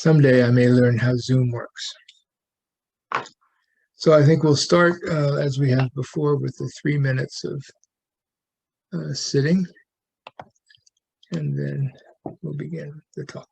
Someday I may learn how Zoom works. So I think we'll start as we have before with the 3 minutes of sitting, and then we'll begin the talk.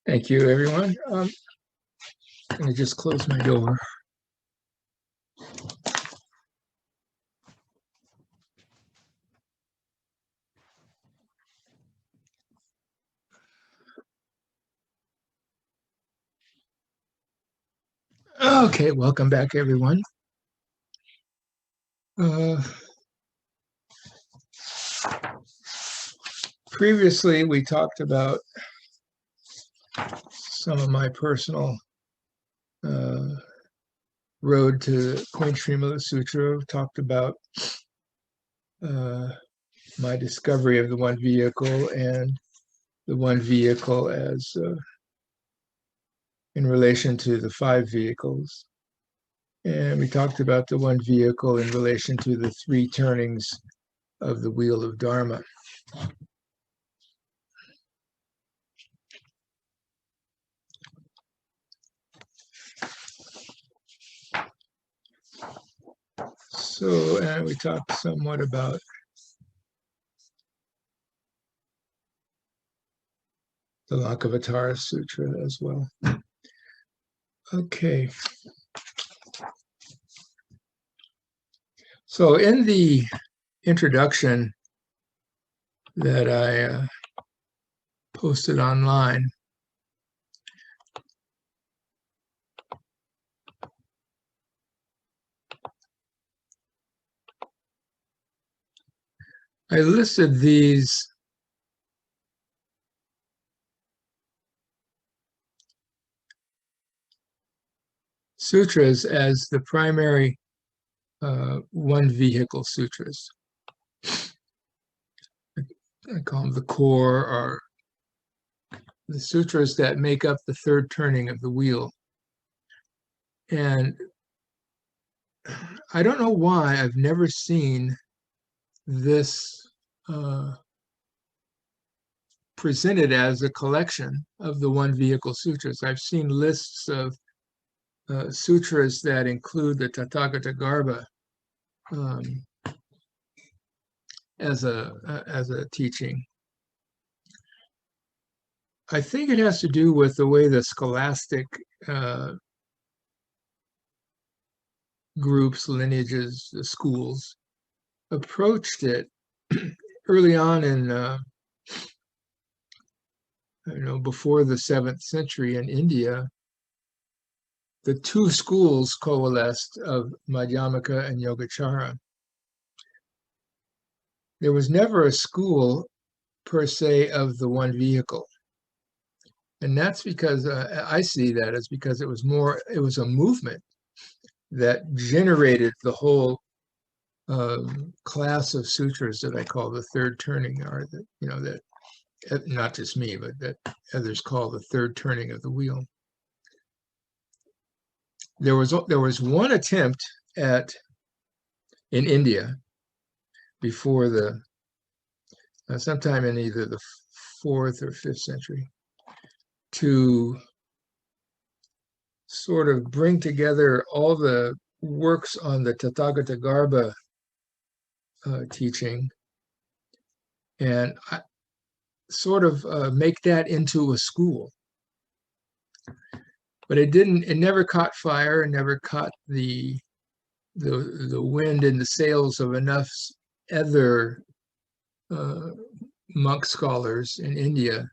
Thank you, everyone. Let me just close my door. Okay, welcome back, everyone. Previously, we talked about some of my personal road to Queen Srimala Sutra. We talked about my discovery of the one vehicle and the one vehicle as in relation to the five vehicles. And we talked about the one vehicle in relation to the three turnings of the wheel of Dharma. So, and we talked somewhat about the Lankavatara Sutra as well. Okay. So in the introduction that I posted online, I listed these sutras as the primary one vehicle sutras. I call them the core, or the sutras that make up the third turning of the wheel. And I don't know why I've never seen this presented as a collection of the one vehicle sutras. I've seen lists of sutras that include the Tathagata Garbha as a teaching. I think it has to do with the way the scholastic groups, lineages, the schools approached it early on in before the 7th century in India. The two schools coalesced of Madhyamaka and Yogacara. There was never a school per se of the one vehicle. And that's because I see that as because it was a movement that generated the whole class of sutras that I call the third turning, or that not just me, but that others call the third turning of the wheel. There was one attempt in India before sometime in either the 4th or 5th century to sort of bring together all the works on the Tathagata Garbha teaching and sort of make that into a school. But it never caught fire, and never caught the wind in the sails of enough other monk scholars in India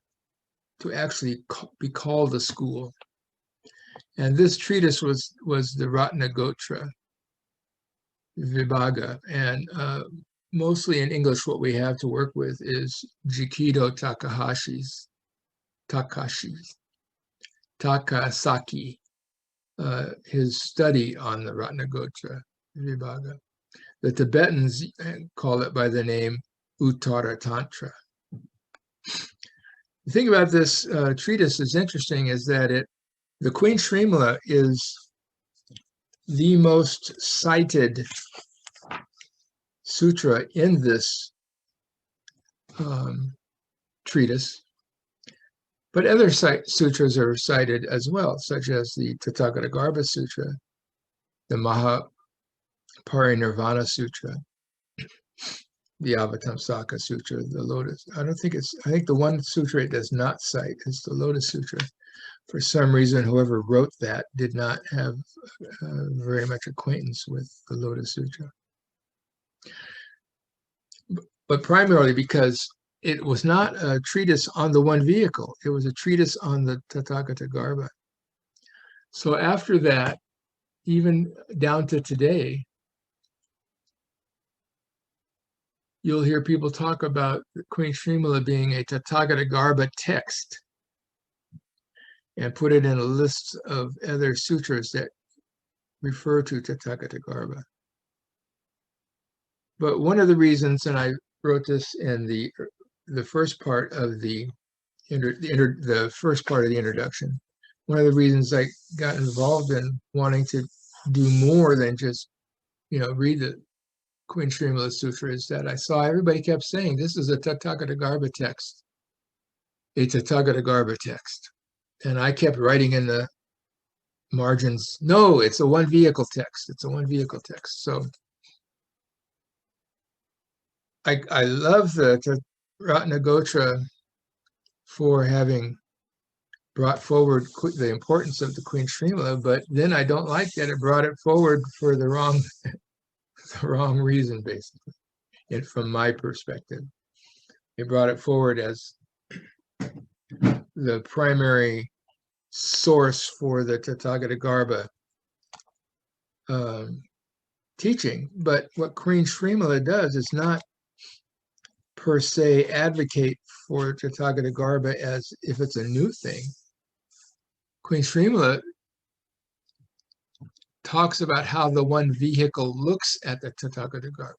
to actually be called a school. And this treatise was the Ratnagotra Vibhaga, and mostly in English what we have to work with is Jikido Takasaki, his study on the Ratnagotra Vibhaga. The Tibetans call it by the name Uttara Tantra. The thing about this treatise is interesting is that the Queen Srimala is the most cited sutra in this treatise, but other sutras are cited as well, such as the Tathagata Garbha Sutra, the Mahaparinirvana Sutra, the Avatamsaka Sutra, the Lotus. I think the one sutra it does not cite is the Lotus Sutra. For some reason, whoever wrote that did not have very much acquaintance with the Lotus Sutra. But primarily because it was not a treatise on the one vehicle. It was a treatise on the Tathagata Garbha. So after that, even down to today, you'll hear people talk about Queen Srimala being a Tathagata Garbha text and put it in a list of other sutras that refer to Tathagata Garbha. But one of the reasons, and I wrote this in the first part of the first part of the introduction, one of the reasons I got involved in wanting to do more than just read the Queen Srimala Sutra is that I saw everybody kept saying this is a Tathagata Garbha text, a Tathagata Garbha text. And I kept writing in the margins, no, it's a one vehicle text. It's a one vehicle text. So I love the Ratnagotra for having brought forward the importance of the Queen Srimala, but then I don't like that it brought it forward for the wrong reason, basically, from my perspective. It brought it forward as the primary source for the Tathagatagarbha teaching. But what Queen Srimala does is not per se advocate for Tathagatagarbha as if it's a new thing. Queen Srimala talks about how the one vehicle looks at the Tathagatagarbha.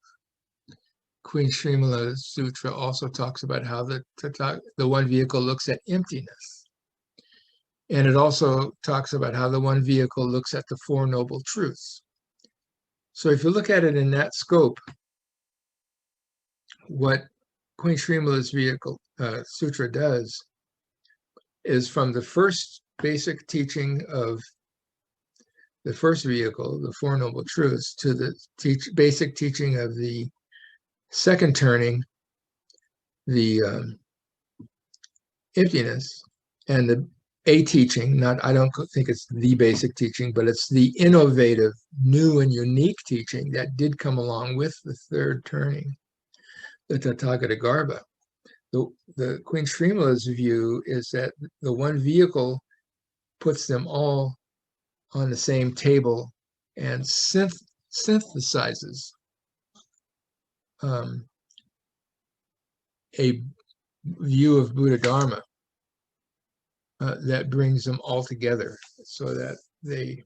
Queen Srimala Sutra also talks about how the one vehicle looks at emptiness. And it also talks about how the one vehicle looks at the Four Noble Truths. So if you look at it in that scope, what Queen Srimala's vehicle sutra does is from the first basic teaching of the first vehicle, the Four Noble Truths, to the basic teaching of the second turning, the emptiness, and the a teaching, I don't think it's the basic teaching, but it's the innovative, new and unique teaching that did come along with the third turning, the Tathagatagarbha. The Queen Srimala's view is that the one vehicle puts them all on the same table and synthesizes a view of Buddha Dharma that brings them all together so that they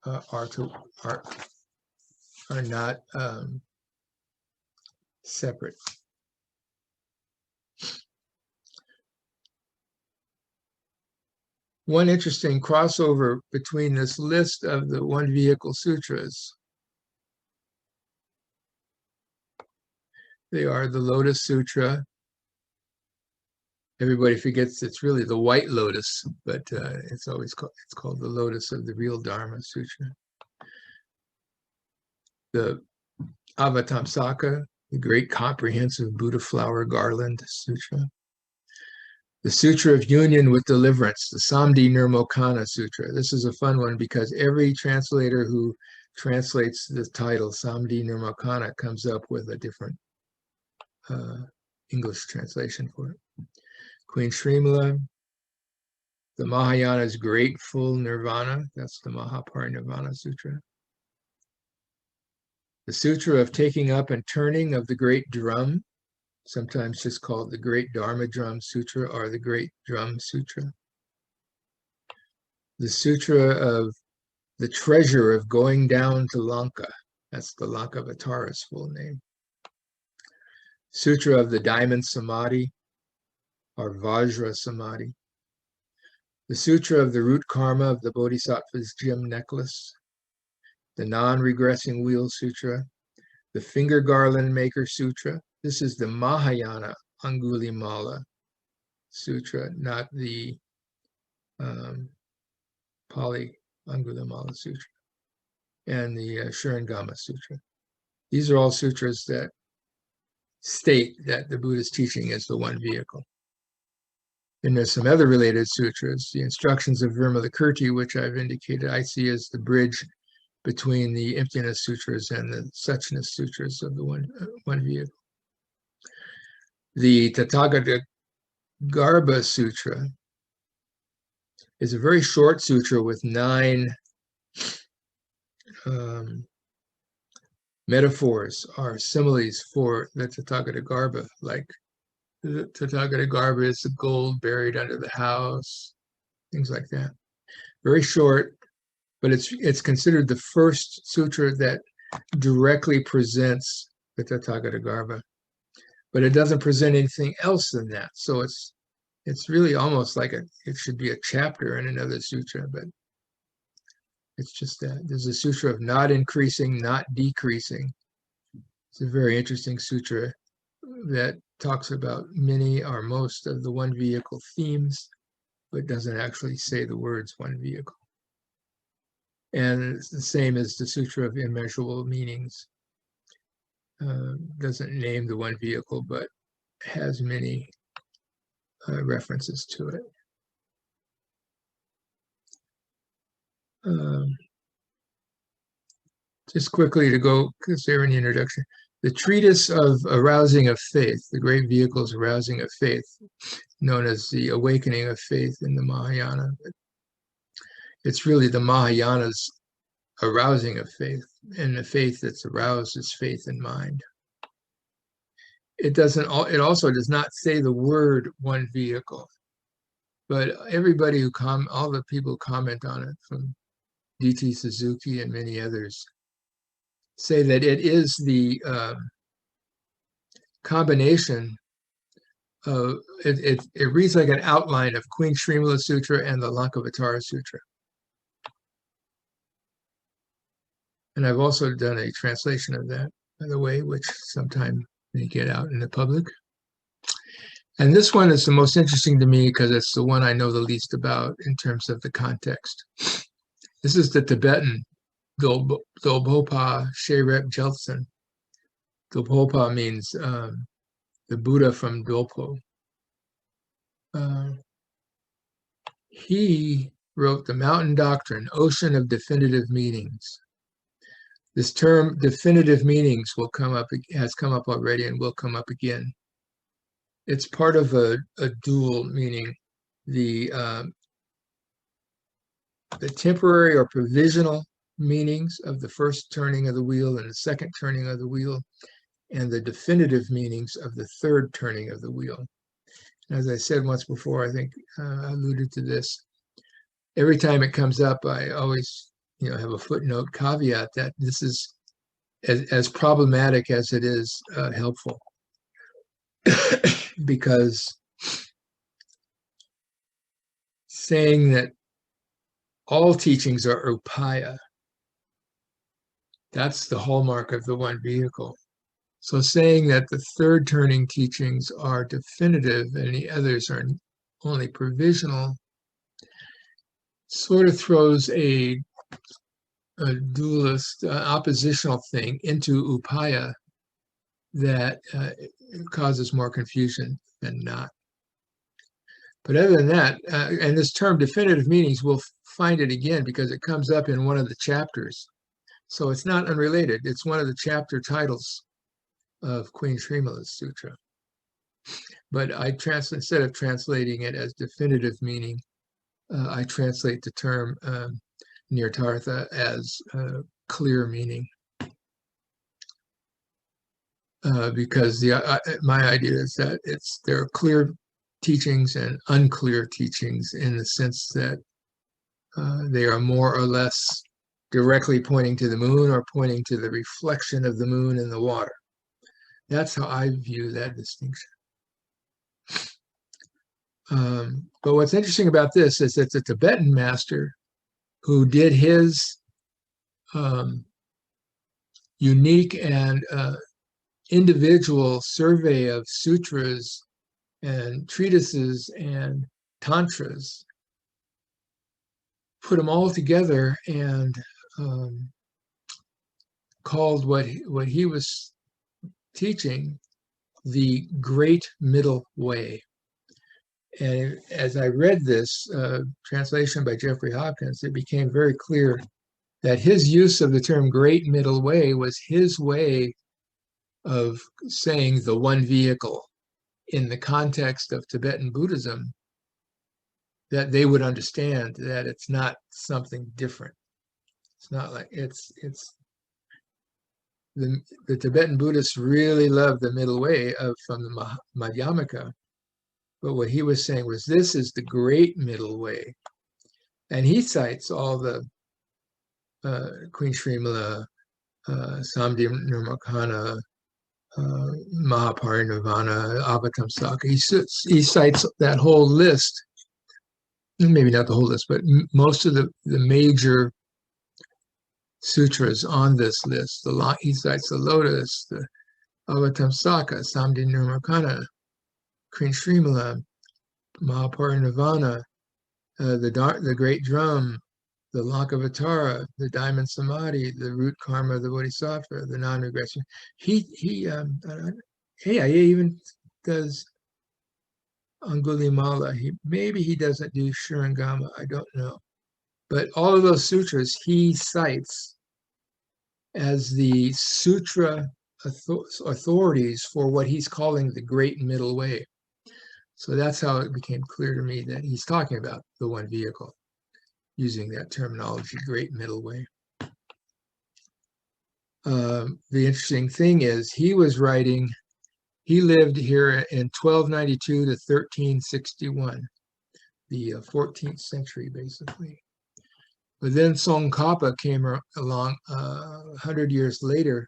are not separate. One interesting crossover between this list of the one vehicle sutras, they are the Lotus Sutra. Everybody forgets it's really the White Lotus, but it's called the Lotus of the Real Dharma Sutra. The Avatamsaka, the Great Comprehensive Buddha Flower Garland Sutra. The Sutra of Union with Deliverance, the Samdi Nirmokana Sutra. This is a fun one because every translator who translates the title Samdi Nirmokana comes up with a different English translation for it. Queen Srimala, the Mahayana's Grateful Nirvana, that's the Mahaparinirvana Sutra. The Sutra of Taking Up and Turning of the Great Drum, sometimes just called the Great Dharma Drum Sutra or the Great Drum Sutra. The Sutra of the Treasure of Going Down to Lanka, that's the Lankavatara's full name. Sutra of the Diamond Samadhi, or Vajra Samadhi. The Sutra of the Root Karma of the Bodhisattva's Gem Necklace. The Non-Regressing Wheel Sutra. The Finger Garland Maker Sutra. This is the Mahayana Angulimala Sutra, not the Pali Angulimala Sutra. And the Shurangama Sutra. These are all sutras that state that the Buddha's teaching is the one vehicle. And there's some other related sutras, the Instructions of Vimalakirti, which I've indicated I see as the bridge between the Emptiness Sutras and the Suchness Sutras of the one vehicle. The Tathagatagarbha Sutra is a very short sutra with 9 metaphors or similes for the Tathagatagarbha, like the Tathagatagarbha is the gold buried under the house, things like that. Very short, but it's considered the first sutra that directly presents the Tathagatagarbha. But it doesn't present anything else than that. So it's really almost like it should be a chapter in another sutra, but it's just that. There's a sutra of not increasing, not decreasing. It's a very interesting sutra that talks about many or most of the one vehicle themes, but doesn't actually say the words one vehicle. And it's the same as the Sutra of Immeasurable Meanings. doesn't name the one vehicle, but has many references to it. Just quickly to go, because they're in the introduction, the treatise of arousing of faith, the great vehicles arousing of faith, known as the awakening of faith in the Mahayana. It's really the Mahayana's arousing of faith, and the faith that's aroused is faith in mind. It also does not say the word one vehicle, but everybody all the people who comment on it, from D.T. Suzuki and many others, say that it is the combination of, it reads like an outline of Queen Srimala Sutra and the Lankavatara Sutra. And I've also done a translation of that, by the way, which sometime may get out in the public. And this one is the most interesting to me because it's the one I know the least about in terms of the context. This is the Tibetan Dolbhopa Sherep Jeltsin. Dolbhopa means the Buddha from Dolpo. He wrote The Mountain Doctrine, Ocean of Definitive Meanings. This term, definitive meanings, has come up already and will come up again. It's part of a dual meaning. The temporary or provisional meanings of the first turning of the wheel and the second turning of the wheel, and the definitive meanings of the third turning of the wheel. As I said once before, I think I alluded to this. Every time it comes up, I always have a footnote caveat that this is as problematic as it is helpful. Because saying that all teachings are upaya, that's the hallmark of the one vehicle. So saying that the third turning teachings are definitive and the others are only provisional sort of throws a dualist, oppositional thing into upaya that causes more confusion than not. But other than that, and this term definitive meanings, we'll find it again because it comes up in one of the chapters. So it's not unrelated. It's one of the chapter titles of Queen Srimala's Sutra. But instead of translating it as definitive meaning, I translate the term nirtartha as clear meaning. Because my idea is that there are clear teachings and unclear teachings in the sense that they are more or less directly pointing to the moon or pointing to the reflection of the moon in the water. That's how I view that distinction. But what's interesting about this is it's a Tibetan master who did his unique and individual survey of sutras and treatises and tantras, put them all together and called what he was teaching the Great Middle Way. And as I read this translation by Jeffrey Hopkins, it became very clear that his use of the term Great Middle Way was his way of saying the one vehicle in the context of Tibetan Buddhism, that they would understand that it's not something different. It's not like it's the Tibetan Buddhists really love the middle way from the Madhyamaka. But what he was saying was this is the great middle way. And he cites all the Queen Srimala, Samdhi Nirmakana, Mahaparinirvana, Avatamsaka. He cites that whole list, maybe not the whole list, but most of the major sutras on this list. He cites the Lotus, the Avatamsaka, Samdhi Nirmakana, Queen Srimala, Mahaparinirvana, the Great Drum, the Lankavatara, the Diamond Samadhi, the root karma of the Bodhisattva, the non-regression. Hey, I even does Angulimala. Maybe he doesn't do Shurangama. I don't know. But all of those sutras he cites as the sutra authorities for what he's calling the Great Middle Way. So that's how it became clear to me that he's talking about the one vehicle, using that terminology, Great Middle Way. The interesting thing is he lived here in 1292 to 1361, the 14th century, basically. But then Tsongkhapa came along 100 years later,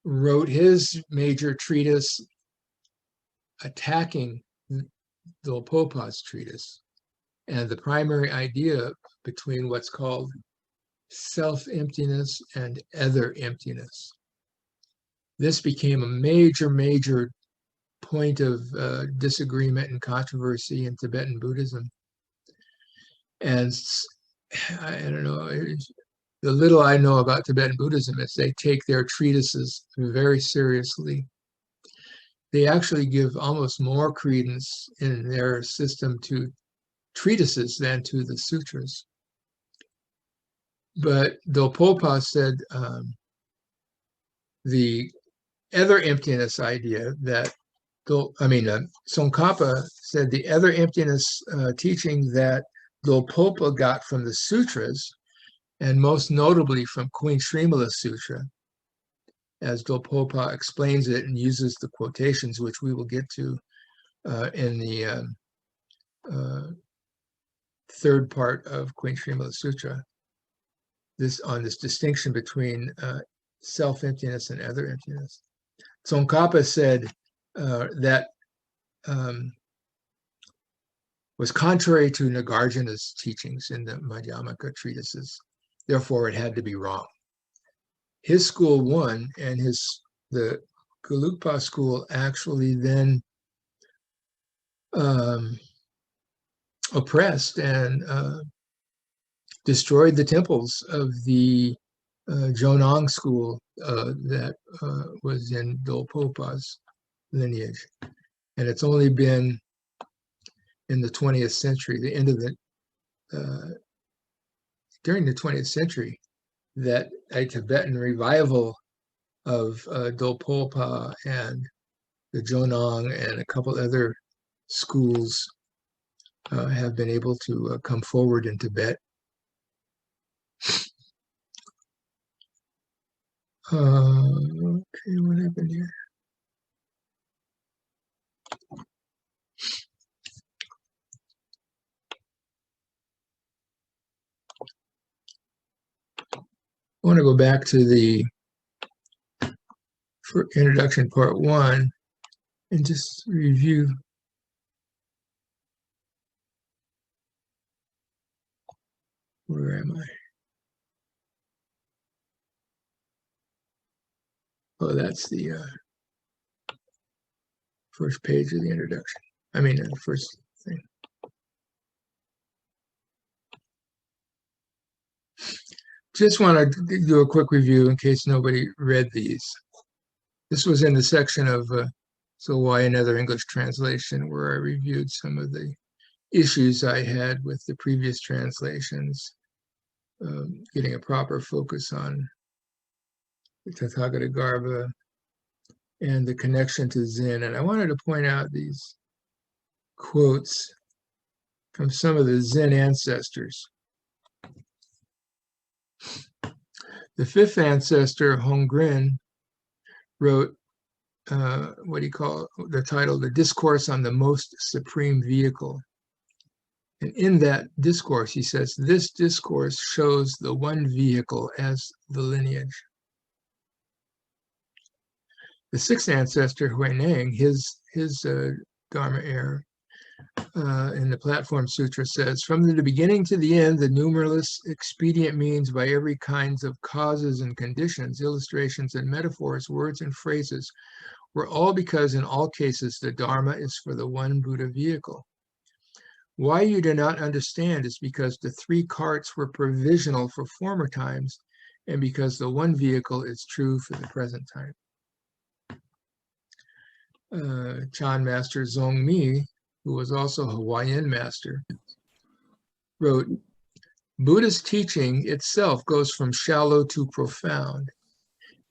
wrote his major treatise attacking Dolpopa's treatise. And the primary idea between what's called self-emptiness and other emptiness. This became a major point of disagreement and controversy in Tibetan Buddhism. And I don't know, the little I know about Tibetan Buddhism is they take their treatises very seriously. They actually give almost more credence in their system to treatises than to the sutras. But Dolpopa said the other emptiness idea that, Tsongkhapa said the other emptiness teaching that Dolpopa got from the sutras, and most notably from Queen Srimala Sutra, as Dolpopa explains it and uses the quotations, which we will get to in the third part of Queen Srimala Sutra, on this distinction between self-emptiness and other emptiness. Tsongkhapa said that was contrary to Nagarjuna's teachings in the Madhyamaka treatises. Therefore, it had to be wrong. His school won, and the Gelugpa school actually then oppressed and destroyed the temples of the Jonang school that was in Dolpopa's lineage. And it's only been in the 20th century, the end of during the 20th century, that a Tibetan revival of Dolpopa and the Jonang and a couple other schools have been able to come forward in Tibet. Okay, what happened here? I want to go back to the introduction part 1 and just review. Where am I? Oh, that's the first page of the introduction. I mean, the first thing. Just want to do a quick review in case nobody read these. This was in the section of So Why Another English Translation, where I reviewed some of the issues I had with the previous translations, getting a proper focus on the Tathagatagarbha and the connection to Zen. And I wanted to point out these quotes from some of the Zen ancestors. The fifth ancestor, Hongren, wrote what he called the title, The Discourse on the Most Supreme Vehicle. And in that discourse, he says, this discourse shows the one vehicle as the lineage. The sixth ancestor, Huineng, his Dharma heir, in the Platform Sutra says, from the beginning to the end, the numberless expedient means by every kinds of causes and conditions, illustrations and metaphors, words and phrases, were all because in all cases the Dharma is for the one Buddha vehicle. Why you do not understand is because the 3 carts were provisional for former times, and because the one vehicle is true for the present time. Chan Master Zongmi, who was also a Hawaiian master, wrote, Buddha's teaching itself goes from shallow to profound.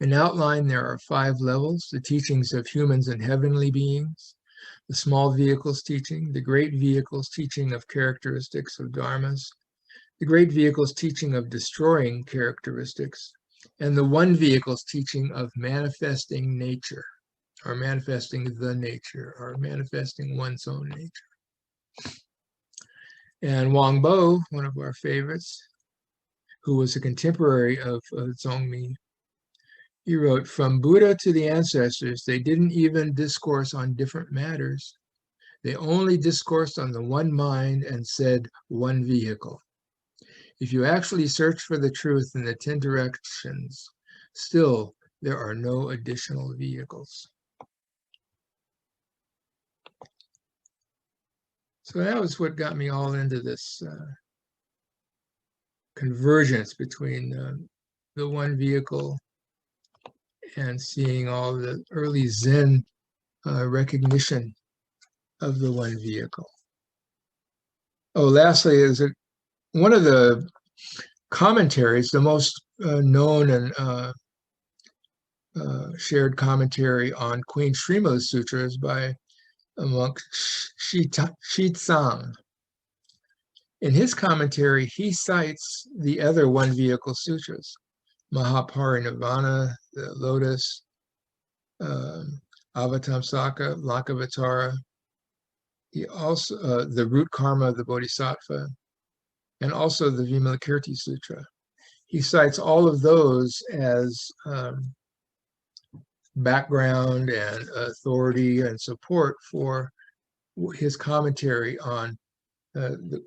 In outline, there are 5 levels: the teachings of humans and heavenly beings, the small vehicles teaching, the great vehicles teaching of characteristics of dharmas, the great vehicles teaching of destroying characteristics, and the one vehicles teaching of manifesting nature, or manifesting the nature, or manifesting one's own nature. And Wang Bo, one of our favorites, who was a contemporary of Zongmi, he wrote, from Buddha to the ancestors, they didn't even discourse on different matters. They only discoursed on the one mind and said one vehicle. If you actually search for the truth in the 10 directions, still there are no additional vehicles. So that was what got me all into this convergence between the one vehicle and seeing all the early Zen recognition of the one vehicle. Oh, lastly, is one of the commentaries, the most known and shared commentary on Queen Srimala's Sutra is by a monk, Shi Tsang. In his commentary, he cites the other one vehicle sutras, Mahaparinirvana, the Lotus, Avatamsaka, Lankavatara. He also the root karma of the Bodhisattva, and also the Vimalakirti Sutra. He cites all of those as background and authority and support for his commentary on the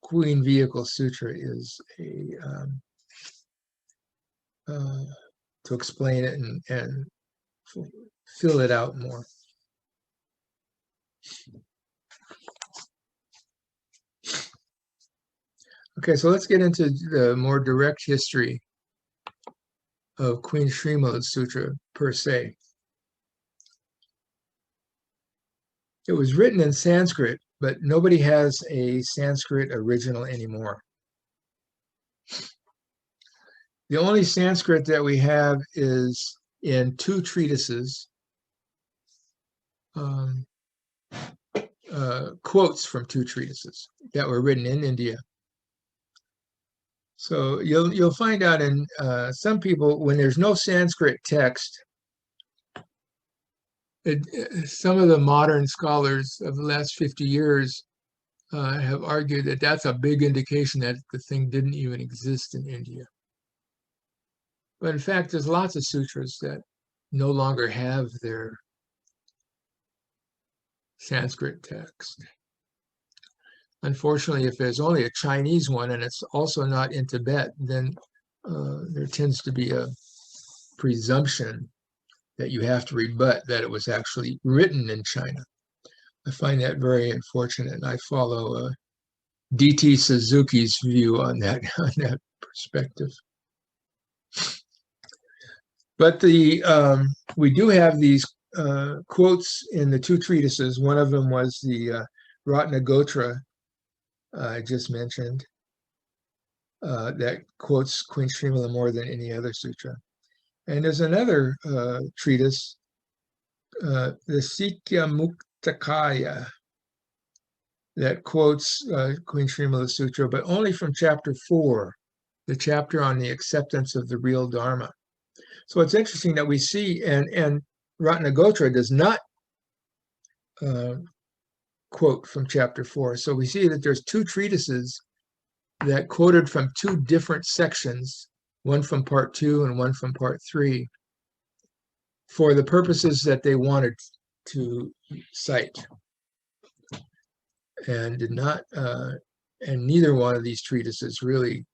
Queen Vehicle Sutra is to explain it and fill it out more. Okay, so let's get into the more direct history of Queen Srimala's Sutra per se. It was written in Sanskrit, but nobody has a Sanskrit original anymore. The only Sanskrit that we have is in 2 treatises, quotes from 2 treatises that were written in India. So you'll find out in some people, when there's no Sanskrit text, some of the modern scholars of the last 50 years have argued that that's a big indication that the thing didn't even exist in India. But in fact, there's lots of sutras that no longer have their Sanskrit text. Unfortunately, if there's only a Chinese one and it's also not in Tibet, then there tends to be a presumption that you have to rebut that it was actually written in China. I find that very unfortunate, and I follow D.T. Suzuki's view on that perspective. But we do have these quotes in the 2 treatises. One of them was the Ratnagotra I just mentioned, that quotes Queen Srimala more than any other sutra. And there's another treatise, the Sikya Muktakaya, that quotes Queen Srimala Sutra, but only from chapter 4, the chapter on the acceptance of the real Dharma. So it's interesting that we see, and Ratnagotra does not quote from chapter 4. So we see that there's 2 treatises that quoted from 2 different sections, one from part 2 and one from part 3, for the purposes that they wanted to cite, and did not, and neither one of these treatises really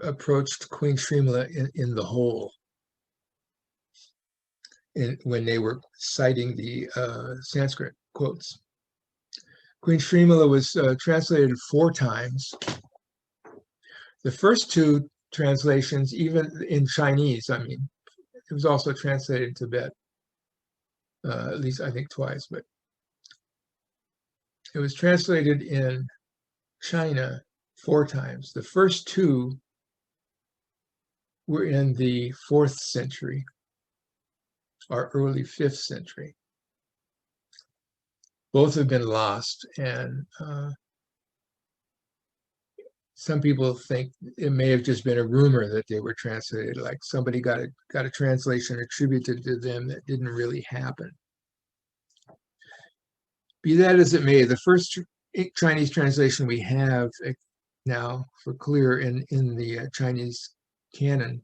approached Queen Srimala in the whole, when they were citing the Sanskrit quotes. Queen Srimala was translated 4 times. The first 2 translations, even in Chinese, I mean, it was also translated in Tibet, at least I think twice, but it was translated in China 4 times. The first 2 were in the 4th century or early 5th century. Both have been lost, and some people think it may have just been a rumor that they were translated, like somebody got a translation attributed to them that didn't really happen. Be that as it may, the first Chinese translation we have now for clear in the Chinese canon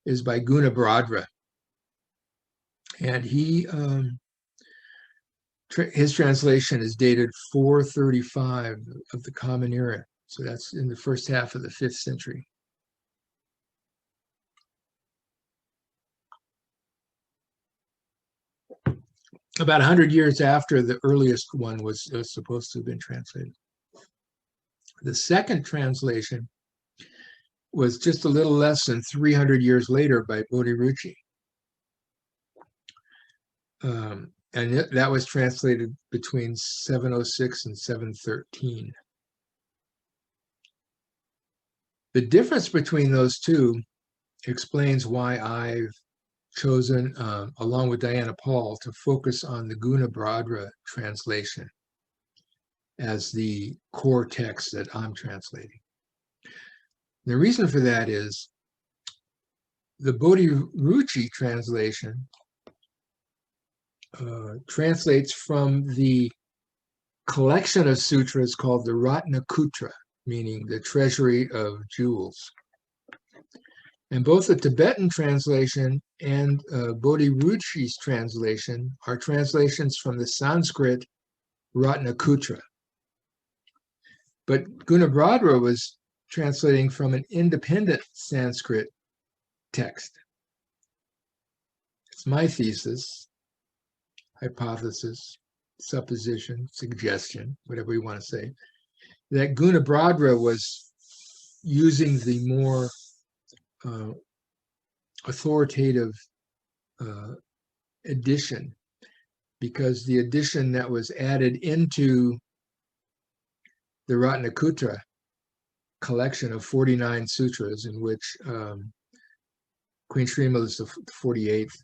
is by Gunabhadra, and his translation is dated 435 of the Common Era. So that's in the first half of the 5th century. About 100 years after the earliest one was supposed to have been translated. The second translation was just a little less than 300 years later by Bodhiruchi. And that was translated between 706 and 713. The difference between those 2 explains why I've chosen, along with Diana Paul, to focus on the Gunabhadra translation as the core text that I'm translating. The reason for that is the Bodhiruchi translation translates from the collection of sutras called the Ratnakutra, meaning the treasury of jewels. And both the Tibetan translation and Bodhiruchi's translation are translations from the Sanskrit Ratnakutra. But Gunabhadra was translating from an independent Sanskrit text. It's my thesis, hypothesis, supposition, suggestion, whatever you want to say, that Gunabhadra was using the more authoritative edition, because the edition that was added into the Ratnakutra collection of 49 sutras, in which Queen Srimala is the 48th,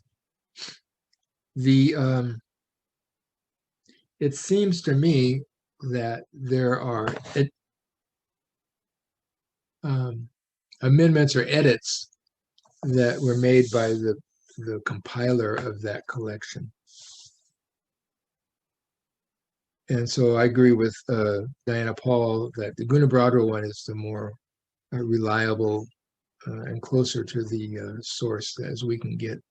it seems to me that there are amendments or edits that were made by the compiler of that collection. And so I agree with Diana Paul that the Gunabhadra one is the more reliable and closer to the source as we can get.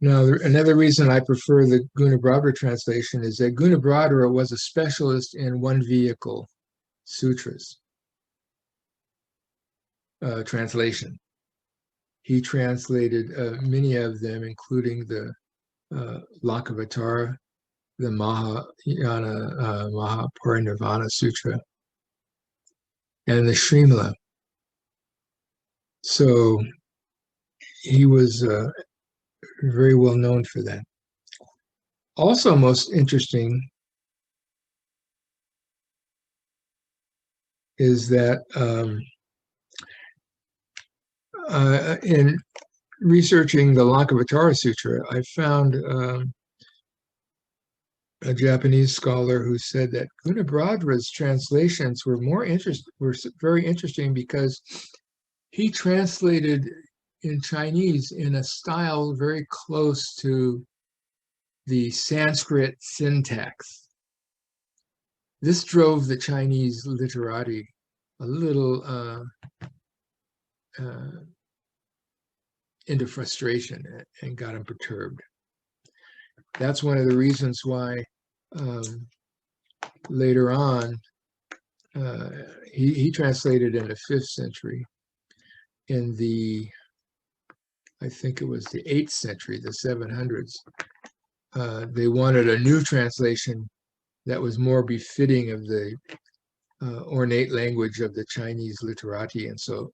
Now, another reason I prefer the Gunabhadra translation is that Gunabhadra was a specialist in one vehicle, sutras, translation. He translated many of them, including the Lankavatara, the Mahayana Mahaparinirvana Sutra, and the Srimala. So he was very well known for that. Also most interesting is that in researching the Lankavatara Sutra, I found a Japanese scholar who said that Gunabhadra's translations were very interesting because he translated in Chinese in a style very close to the Sanskrit syntax. This drove the Chinese literati a little into frustration and got them perturbed. That's one of the reasons why later on he translated in the 5th century. In I think it was the 8th century, the 700s, they wanted a new translation that was more befitting of the ornate language of the Chinese literati. And so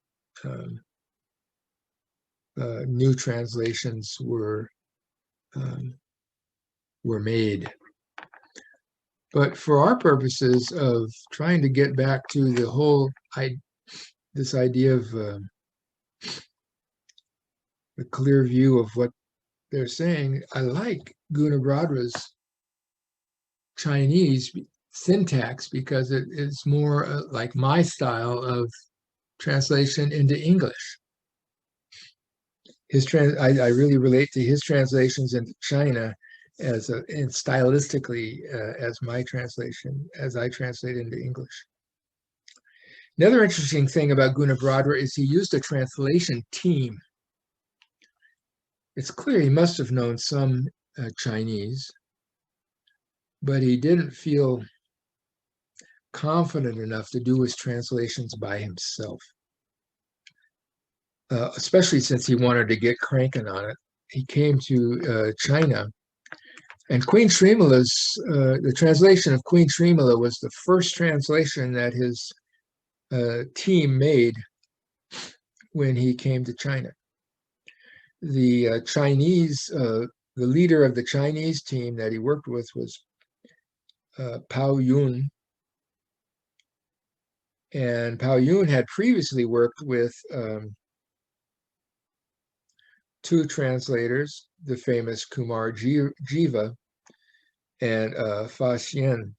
new translations were made. But for our purposes of trying to get back to the whole, this idea of a clear view of what they're saying, I like Gunabhadra's Chinese syntax because it is more like my style of translation into English. I really relate to his translations into China and stylistically as my translation, as I translate into English. Another interesting thing about Gunabhadra is he used a translation team. It's clear he must have known some Chinese, but he didn't feel confident enough to do his translations by himself, especially since he wanted to get cranking on it. He came to China, and Queen Srimala's, the translation of Queen Srimala was the first translation that his team made when he came to China. The Chinese, the leader of the Chinese team that he worked with was Pao Yun. And Pao Yun had previously worked with two translators, the famous Kumar Jiva and Fa Xian,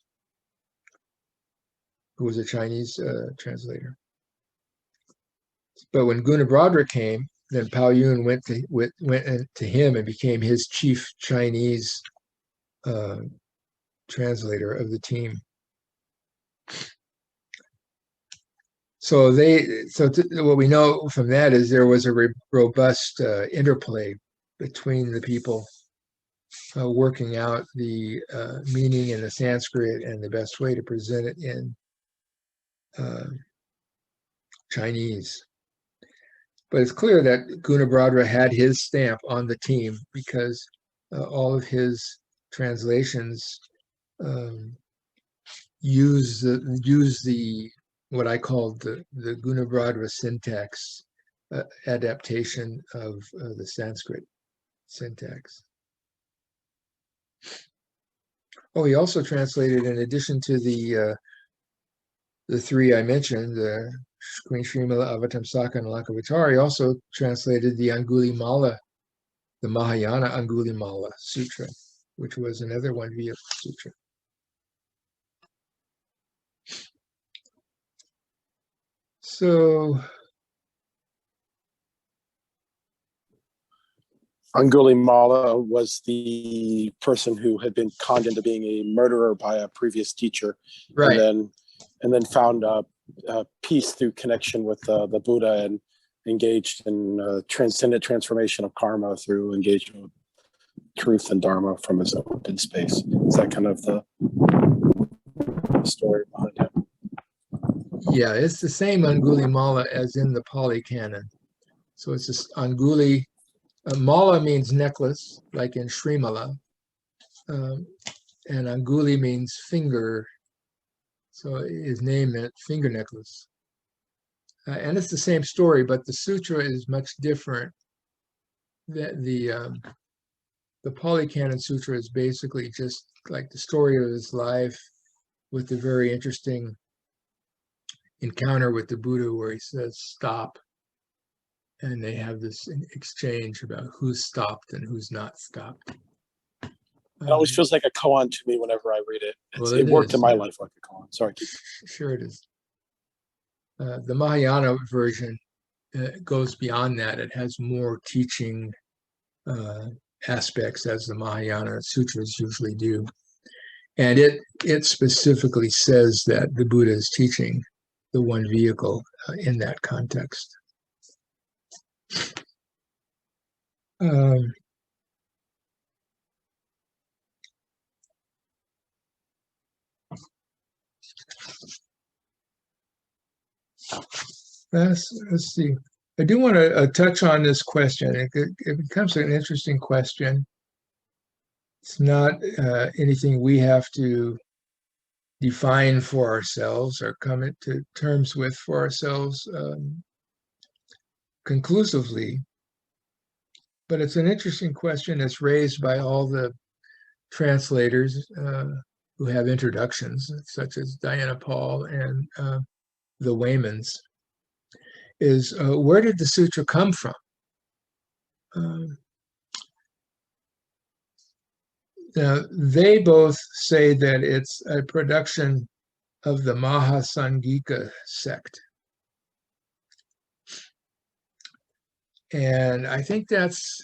who was a Chinese translator. But when Gunabhadra came, then Pao Yun went to him and became his chief Chinese translator of the team. So what we know from that is there was a robust interplay between the people working out the meaning in the Sanskrit and the best way to present it in Chinese. But it's clear that Gunabhadra had his stamp on the team because all of his translations use the what I called the Gunabhadra syntax adaptation of the Sanskrit syntax. Oh, he also translated, in addition to the three I mentioned, Queen Srimala, Avatamsaka, and Lankavatara, he also translated the Angulimala, the Mahayana Angulimala Sutra, which was another one via sutra. So Angulimala was the person who had been conned into being a murderer by a previous teacher, right, and then found peace through connection with the Buddha and engaged in transcendent transformation of karma through engagement with truth and dharma from his open space. Is that kind of the story behind him? Yeah, it's the same Angulimala as in the Pali Canon. So it's this Anguli. Mala means necklace, like in Srimala, and Anguli means finger. So his name meant finger necklace. And it's the same story, but the sutra is much different. The Pali Canon Sutra is basically just like the story of his life with a very interesting encounter with the Buddha where he says, stop. And they have this exchange about who's stopped and who's not stopped. It always feels like a koan to me whenever I read it. It worked in my life like a koan. Sorry. Sure it is. The Mahayana version goes beyond that. It has more teaching aspects, as the Mahayana sutras usually do. And it specifically says that the Buddha is teaching the one vehicle in that context. let's see. I do want to touch on this question. It becomes an interesting question. It's not anything we have to define for ourselves or come to terms with for ourselves conclusively. But it's an interesting question that's raised by all the translators who have introductions, such as Diana Paul and the Waymans, is where did the sutra come from? Now, they both say that it's a production of the Mahasangika sect. And I think that's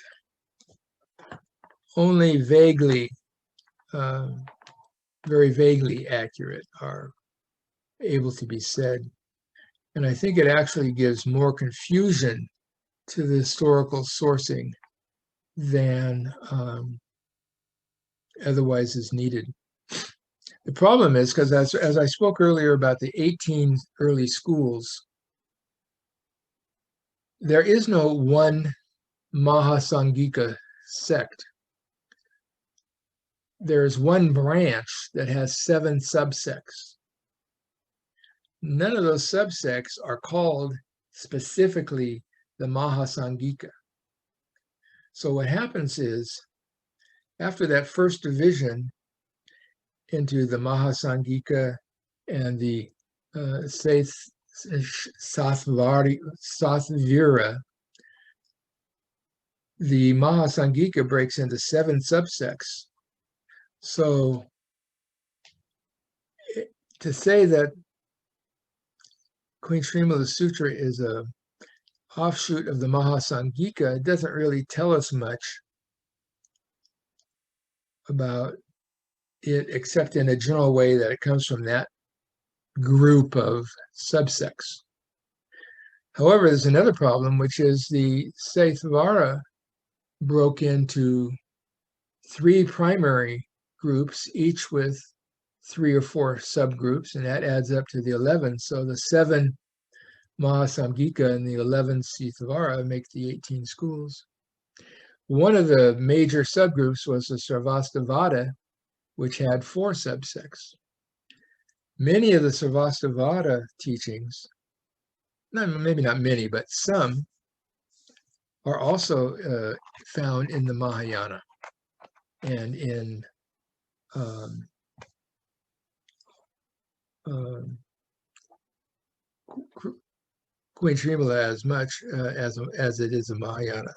only vaguely, very vaguely accurate, or able to be said. And I think it actually gives more confusion to the historical sourcing than otherwise is needed. The problem is, because as I spoke earlier about the 18 early schools, there is no one Mahasangika sect. There's one branch that has 7 subsects. None of those subsects are called specifically the Mahasangika. So what happens is, after that first division into the Mahasangika and the Satvira, the Mahasangika breaks into 7 subsects. So to say that Queen Srimala Sutra is a offshoot of the Mahasangika doesn't really tell us much about it, except in a general way that it comes from that group of subsects. However, there's another problem, which is the Satvara broke into 3 primary groups, each with 3 or 4 subgroups, and that adds up to the 11. So the 7 Mahasamgika and the 11 Satvara make the 18 schools. One of the major subgroups was the Sarvastivada, which had 4 subsects. Many of the Sarvastivada teachings, maybe not many, but some, are also found in the Mahayana and in Queen Srimala as much as it is a Mahayana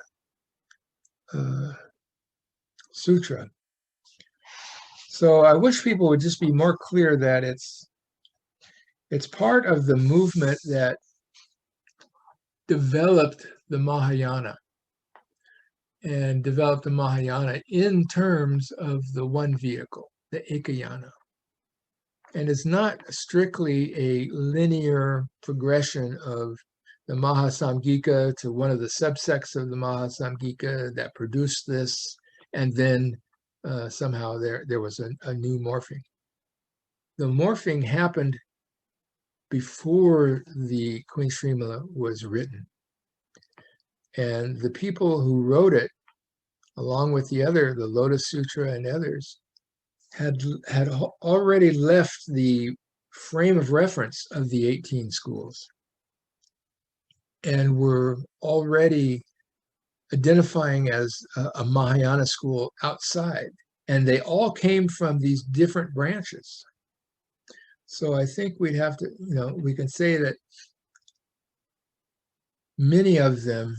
sutra. So I wish people would just be more clear that it's part of the movement that developed the Mahayana and developed the Mahayana in terms of the one vehicle, the Ekayana. And it's not strictly a linear progression of the Mahasamgika to one of the subsects of the Mahasamgika that produced this, and then somehow there was a new morphing. The morphing happened before the Queen Srimala was written. And the people who wrote it, along with the Lotus Sutra and others, had already left the frame of reference of the 18 schools and were already identifying as a Mahayana school outside. And they all came from these different branches. So I think we'd have to, we can say that many of them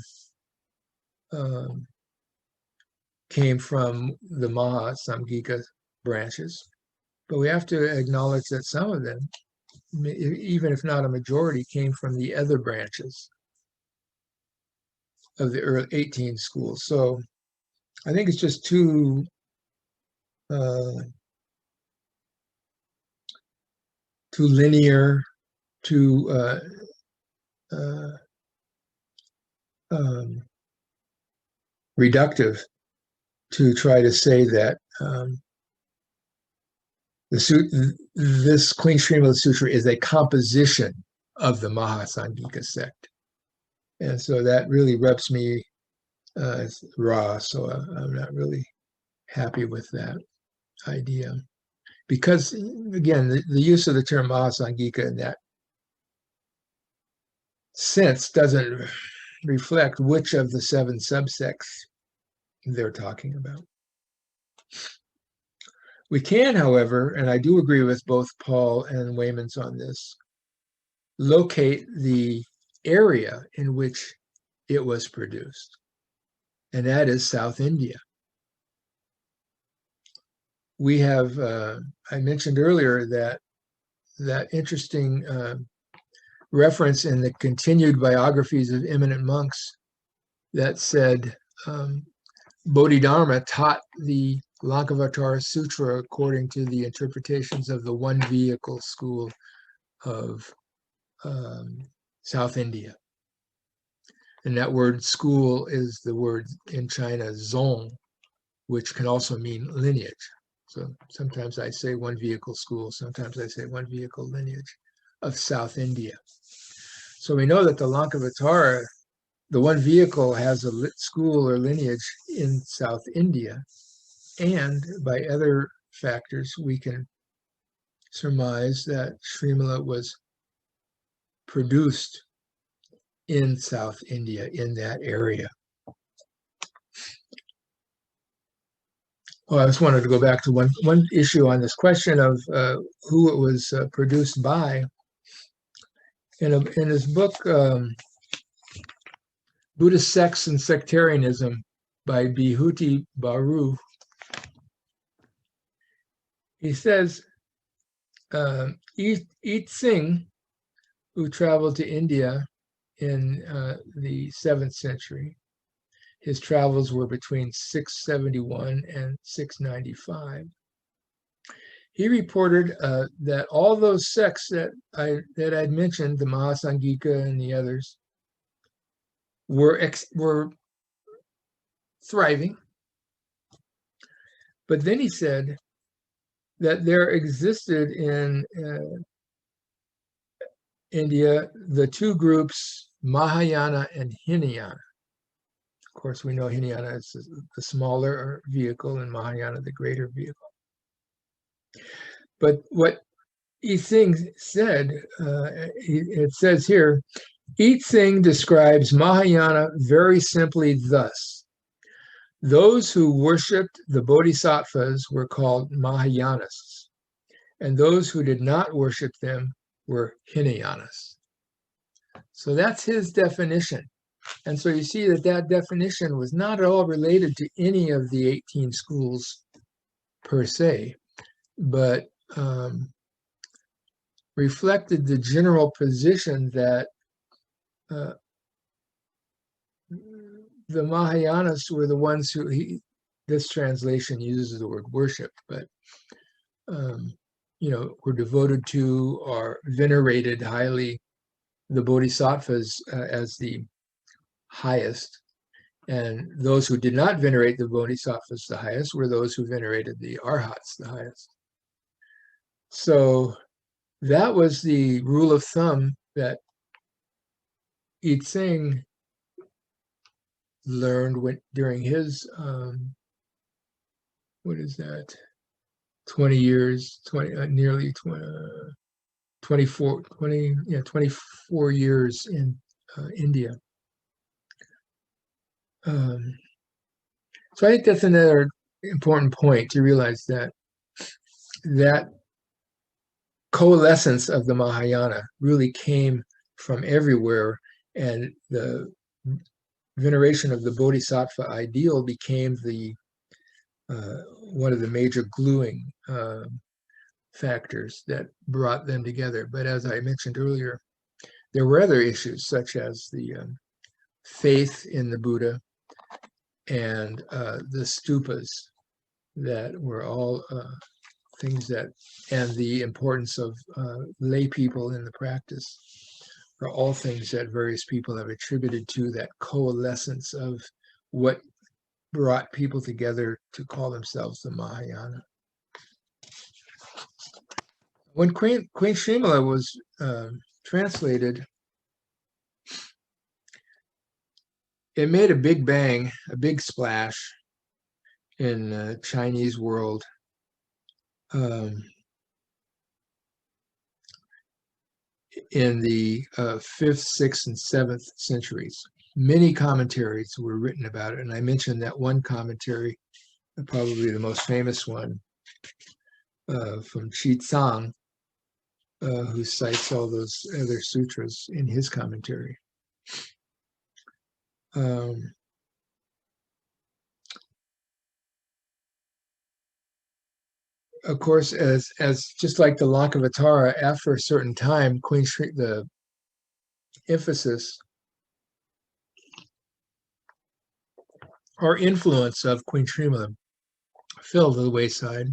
came from the Mahasamgika branches, but we have to acknowledge that some of them, even if not a majority, came from the other branches of the early 18 schools. So I think it's just too linear, too reductive to try to say that this Queen Srimala Sutra is a composition of the Mahasangika sect. And so that really rubs me raw. So I'm not really happy with that idea. Because, again, the use of the term Mahasangika in that sense doesn't reflect which of the 7 subsects they're talking about. We can, however, and I do agree with both Paul and Waymans on this, locate the area in which it was produced, and that is South India. We have, I mentioned earlier that interesting reference in the continued biographies of eminent monks that said Bodhidharma taught the Lankavatara Sutra according to the interpretations of the one vehicle school of South India. And that word school is the word in China, zong, which can also mean lineage. So sometimes I say one vehicle school, sometimes I say one vehicle lineage of South India. So we know that the Lankavatara, the one vehicle, has a school or lineage in South India. And by other factors, we can surmise that Srimala was produced in South India, in that area. Oh, I just wanted to go back to one issue on this question of who it was produced by. In his book, Buddhist Sects and Sectarianism by Bhihuti Baru, he says, Eat Singh, who traveled to India in the 7th century, his travels were between 671 and 695. He reported that all those sects that I'd mentioned, the Mahasangika and the others, were thriving. But then he said that there existed in India the 2 groups, Mahayana and Hinayana. Of course, we know Hinayana is the smaller vehicle and Mahayana the greater vehicle. But what I Ching said, it says here, I Ching describes Mahayana very simply thus. Those who worshipped the bodhisattvas were called Mahayanists, and those who did not worship them were Hinayanists. So that's his definition. And so you see that definition was not at all related to any of the 18 schools per se, but reflected the general position that the Mahayanists were the ones who, this translation uses the word worship, but, were devoted to or venerated highly the bodhisattvas as the highest. And those who did not venerate the bodhisattvas the highest were those who venerated the arhats the highest. So that was the rule of thumb that I Ching learned during his, 20 years, nearly 24 years in India. So I think that's another important point to realize that coalescence of the Mahayana really came from everywhere, and the veneration of the bodhisattva ideal became one of the major gluing factors that brought them together. But as I mentioned earlier, there were other issues such as the faith in the Buddha and the stupas that were all things that, and the importance of lay people in the practice, are all things that various people have attributed to that coalescence of what brought people together to call themselves the Mahayana. When Queen Srimala was translated, it made a big bang, a big splash in the Chinese world. In the 5th, 6th, and 7th centuries. Many commentaries were written about it, and I mentioned that one commentary, probably the most famous one, from Qi Tsang, who cites all those other sutras in his commentary. Of course, as just like the Lankavatara, after a certain time, the emphasis or influence of Queen Srimala fell to the wayside.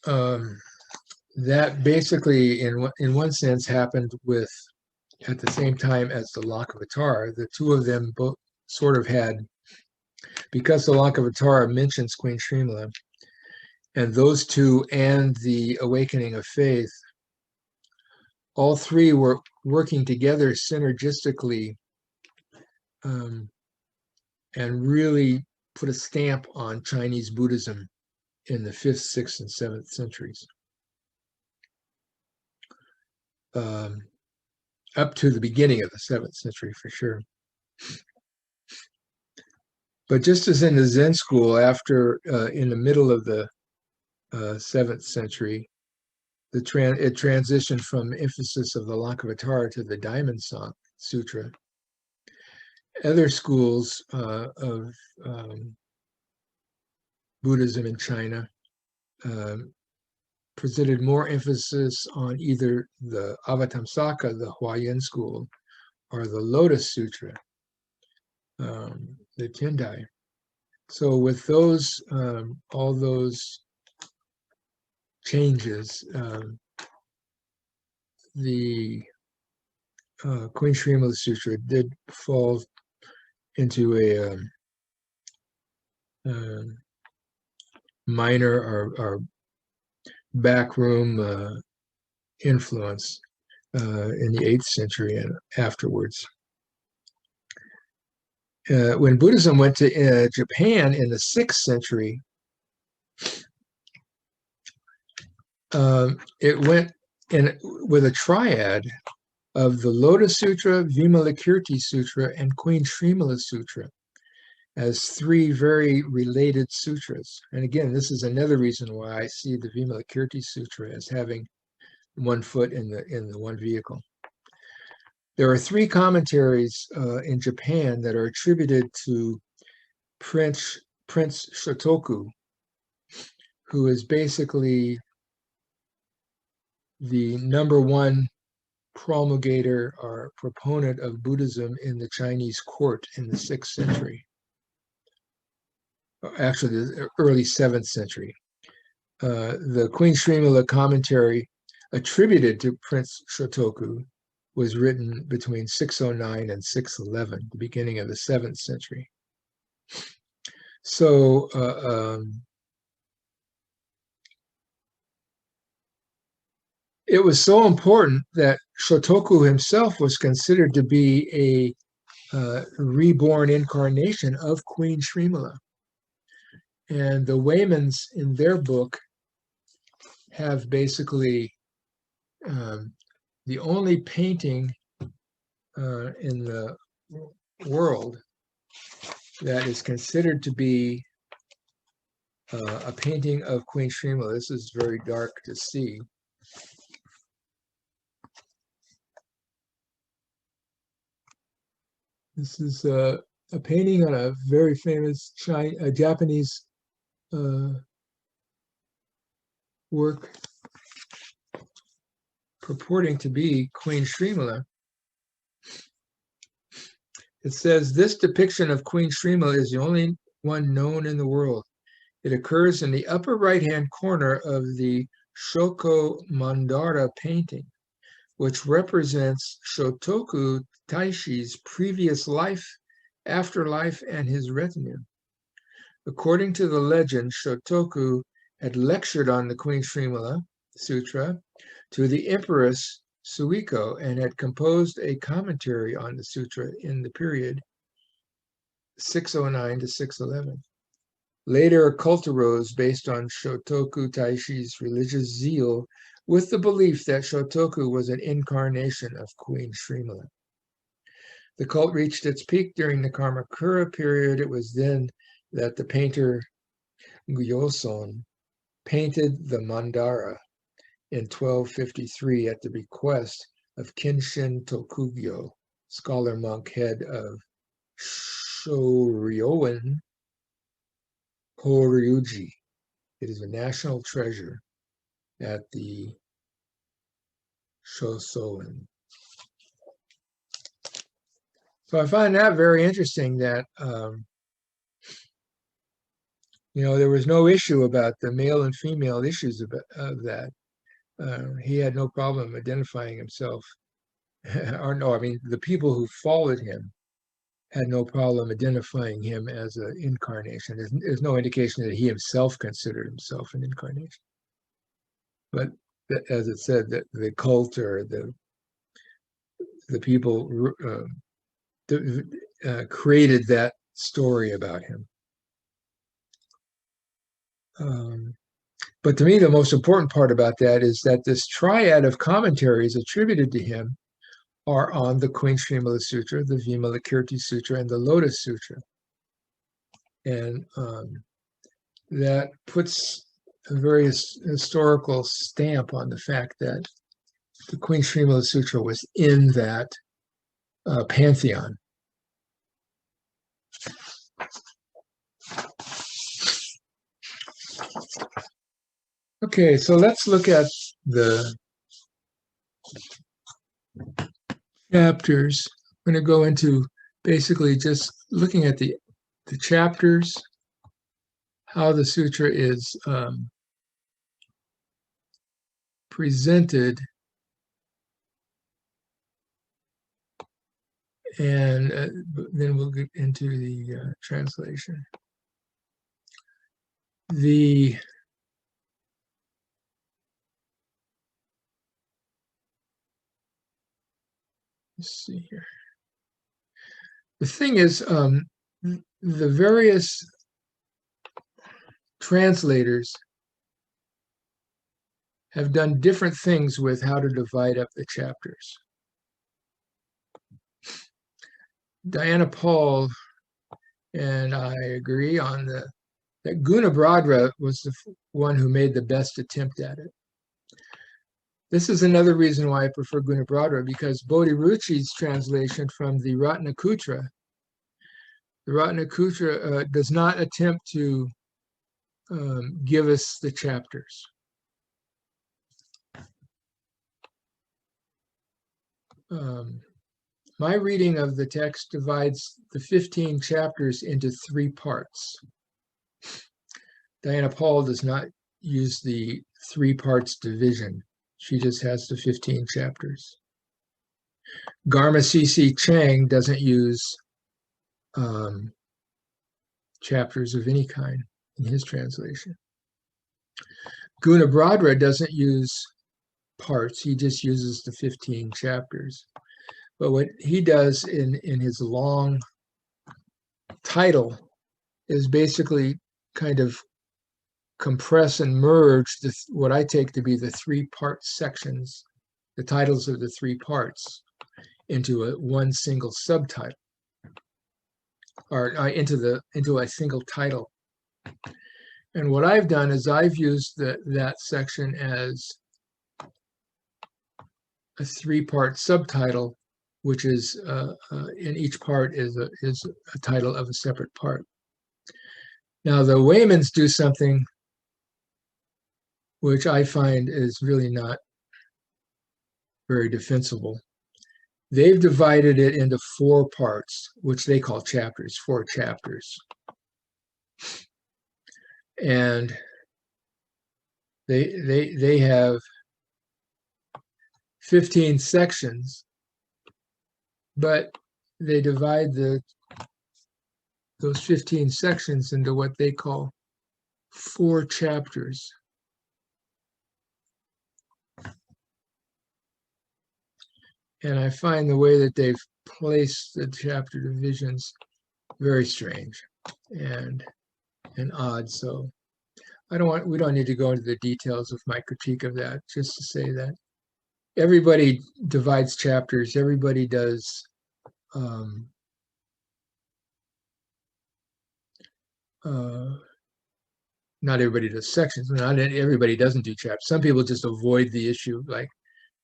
That basically, in one sense, happened with at the same time as the Lankavatara. The two of them both sort of had, because the Lankavatara mentions Queen Srimala, and those two and the Awakening of Faith, all three were working together synergistically, and really put a stamp on Chinese Buddhism in the 5th, 6th, and 7th centuries. Up to the beginning of the 7th century, for sure. But just as in the Zen school, after in the middle of the 7th century, it transitioned from emphasis of the Lankavatara to the Diamond Sutra. Other schools of Buddhism in China presented more emphasis on either the Avatamsaka, the Huayan school, or the Lotus Sutra, the Tendai. So with those, all those changes, the Queen Srimala Sutra did fall into a minor or backroom influence in the 8th century and afterwards. When Buddhism went to Japan in the 6th century, it went in with a triad of the Lotus Sutra, Vimalakirti Sutra, and Queen Srimala Sutra as three very related sutras. And again, this is another reason why I see the Vimalakirti Sutra as having one foot in the one vehicle. There are three commentaries in Japan that are attributed to Prince Shotoku, who is basically the #1 promulgator or proponent of Buddhism in the Chinese court in the 6th century. Actually, the early 7th century. The Queen Srimala commentary attributed to Prince Shotoku was written between 609 and 611, the beginning of the 7th century. So it was so important that Shotoku himself was considered to be a reborn incarnation of Queen Srimala. And the Waymans in their book have basically the only painting in the world that is considered to be a painting of Queen Srimala. This is very dark to see. This is a painting on a very famous Japanese work purporting to be Queen Srimala. It says, this depiction of Queen Srimala is the only one known in the world. It occurs in the upper right-hand corner of the Shoko Mandara painting, which represents Shotoku Taishi's previous life, afterlife, and his retinue. According to the legend, Shotoku had lectured on the Queen Srimala Sutra to the Empress Suiko and had composed a commentary on the sutra in the period 609 to 611. Later, a cult arose based on Shotoku Taishi's religious zeal with the belief that Shotoku was an incarnation of Queen Srimala. The cult reached its peak during the Kamakura period. It was then that the painter Gyoson painted the mandara in 1253 at the request of Kenshin Tokugyo, scholar monk head of Shoryoin Horyuji. It is a national treasure at the Shosoin. So I find that very interesting that, there was no issue about the male and female issues of that. He had no problem identifying himself. Or no, I mean, the people who followed him had no problem identifying him as an incarnation. There's no indication that he himself considered himself an incarnation. But as it said, that the cult or the people created that story about him. But to me, the most important part about that is that this triad of commentaries attributed to him are on the Queen Srimala Sutra, the Vimalakirti Sutra, and the Lotus Sutra. And that puts a very historical stamp on the fact that the Queen Srimala Sutra was in that pantheon. Okay, so let's look at the chapters. I'm going to go into basically just looking at the chapters, how the sutra is presented, and then we'll get into the translation. Let's see here. The thing is, the various translators have done different things with how to divide up the chapters. Diana Paul and I agree on that Gunabhadra was the one who made the best attempt at it. This is another reason why I prefer Gunabhadra, because Bodhiruchi's translation from the Ratnakutra does not attempt to give us the chapters. My reading of the text divides the 15 chapters into 3 parts. Diana Paul does not use the 3 parts division. She just has the 15 chapters. Garma C.C. Chang doesn't use chapters of any kind in his translation. Gunabhadra doesn't use parts. He just uses the 15 chapters. But what he does in his long title is basically kind of compress and merge what I take to be the 3-part sections, the titles of the 3 parts, into one single subtitle, or into a single title. And what I've done is I've used that section as a 3-part subtitle, which is in each part is a title of a separate part. Now the Waymans do something which I find is really not very defensible. They've divided it into 4 parts, which they call chapters, 4 chapters. And they have 15 sections, but they divide those 15 sections into what they call 4 chapters. And I find the way that they've placed the chapter divisions very strange and odd. So we don't need to go into the details of my critique of that, just to say that everybody divides chapters, everybody does not everybody does sections. Not everybody doesn't do chapters. Some people just avoid the issue, like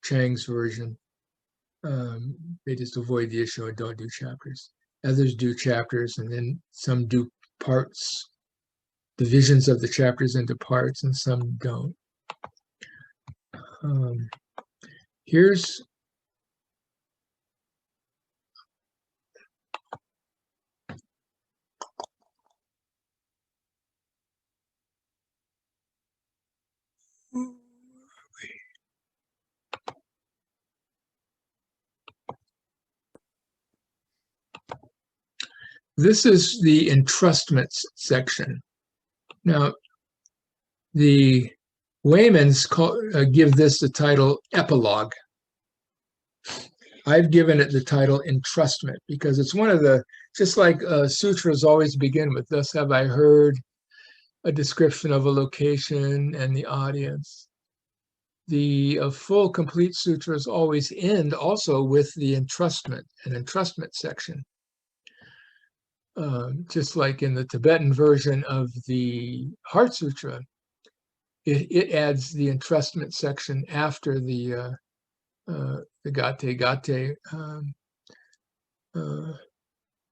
Chang's version. They just avoid the issue and don't do chapters. Others do chapters, and then some do parts, divisions of the chapters into parts, and some don't. Here's this is the entrustments section. Now, the Waymans give this the title epilogue. I've given it the title entrustment because it's one of the, just like sutras always begin with, thus have I heard, a description of a location and the audience. The full complete sutras always end also with the entrustment, an entrustment section. Just like in the Tibetan version of the Heart Sutra, it adds the entrustment section after the Gate Gate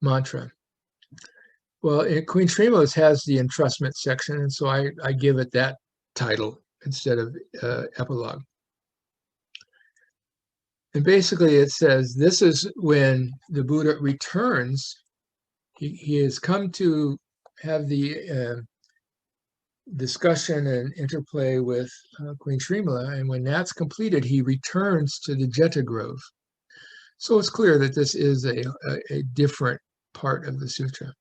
mantra. Well, Queen Srimala's has the entrustment section, and so I give it that title instead of epilogue. And basically it says this is when the Buddha returns. He has come to have the discussion and interplay with Queen Srimala, and when that's completed, he returns to the Jeta Grove. So it's clear that this is a different part of the sutra.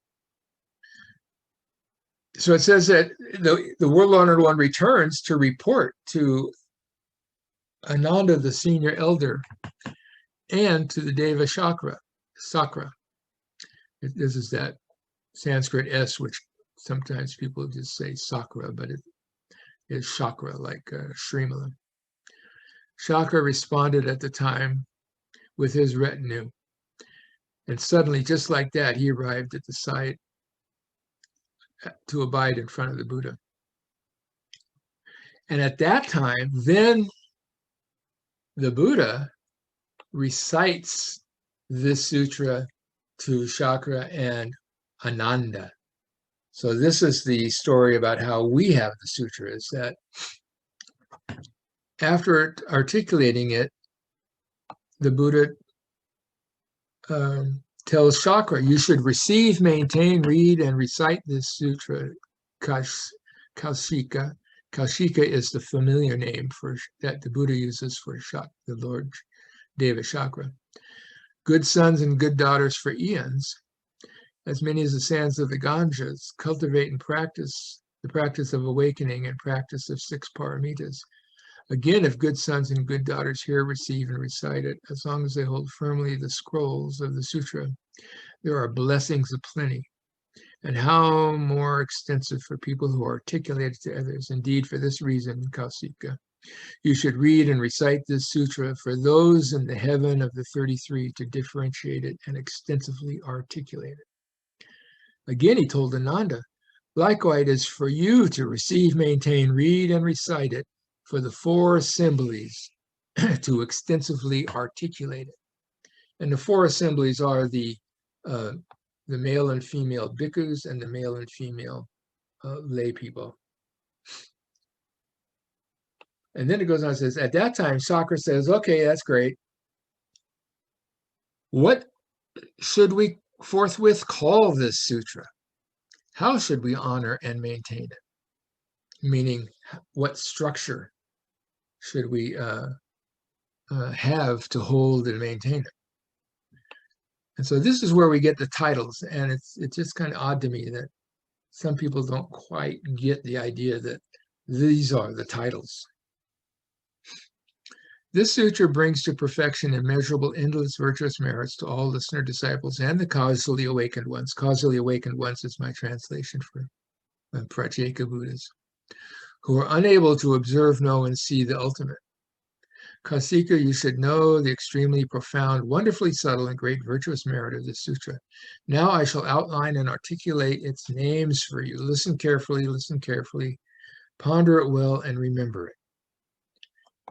So it says that the World Honored One returns to report to Ananda, the senior elder, and to the Deva Sakra. This is that Sanskrit S, which sometimes people just say Sakra, but it is Chakra, like Srimala. Chakra responded at the time with his retinue. And suddenly, just like that, he arrived at the site to abide in front of the Buddha. And at that time, then the Buddha recites this sutra to Chakra and Ananda. So this is the story about how we have the sutra, is that after articulating it, the Buddha tells Chakra, you should receive, maintain, read, and recite this sutra, Kaushika. Kaushika is the familiar name for that the Buddha uses for the Lord Deva Chakra. Good sons and good daughters for eons, as many as the sands of the Ganges, cultivate and practice the practice of awakening and practice of 6 paramitas. Again, if good sons and good daughters here receive and recite it, as long as they hold firmly the scrolls of the sutra, there are blessings aplenty. And how more extensive for people who articulate it to others. Indeed, for this reason, Kausika, you should read and recite this sutra for those in the heaven of the 33 to differentiate it and extensively articulate it. Again, he told Ananda, likewise, it is for you to receive, maintain, read, and recite it for the 4 assemblies to extensively articulate it. And the 4 assemblies are the male and female bhikkhus and the male and female lay people. And then it goes on and says, at that time, Chakra says, okay, that's great. What should we forthwith call this sutra? How should we honor and maintain it? Meaning, what structure should we have to hold and maintain it? And so this is where we get the titles. And it's just kind of odd to me that some people don't quite get the idea that these are the titles. This sutra brings to perfection immeasurable, endless, virtuous merits to all listener disciples and the causally awakened ones. Causally awakened ones is my translation for Pratyeka Buddhas, who are unable to observe, know, and see the ultimate. Kasika, you should know the extremely profound, wonderfully subtle, and great virtuous merit of this sutra. Now I shall outline and articulate its names for you. Listen carefully, ponder it well, and remember it.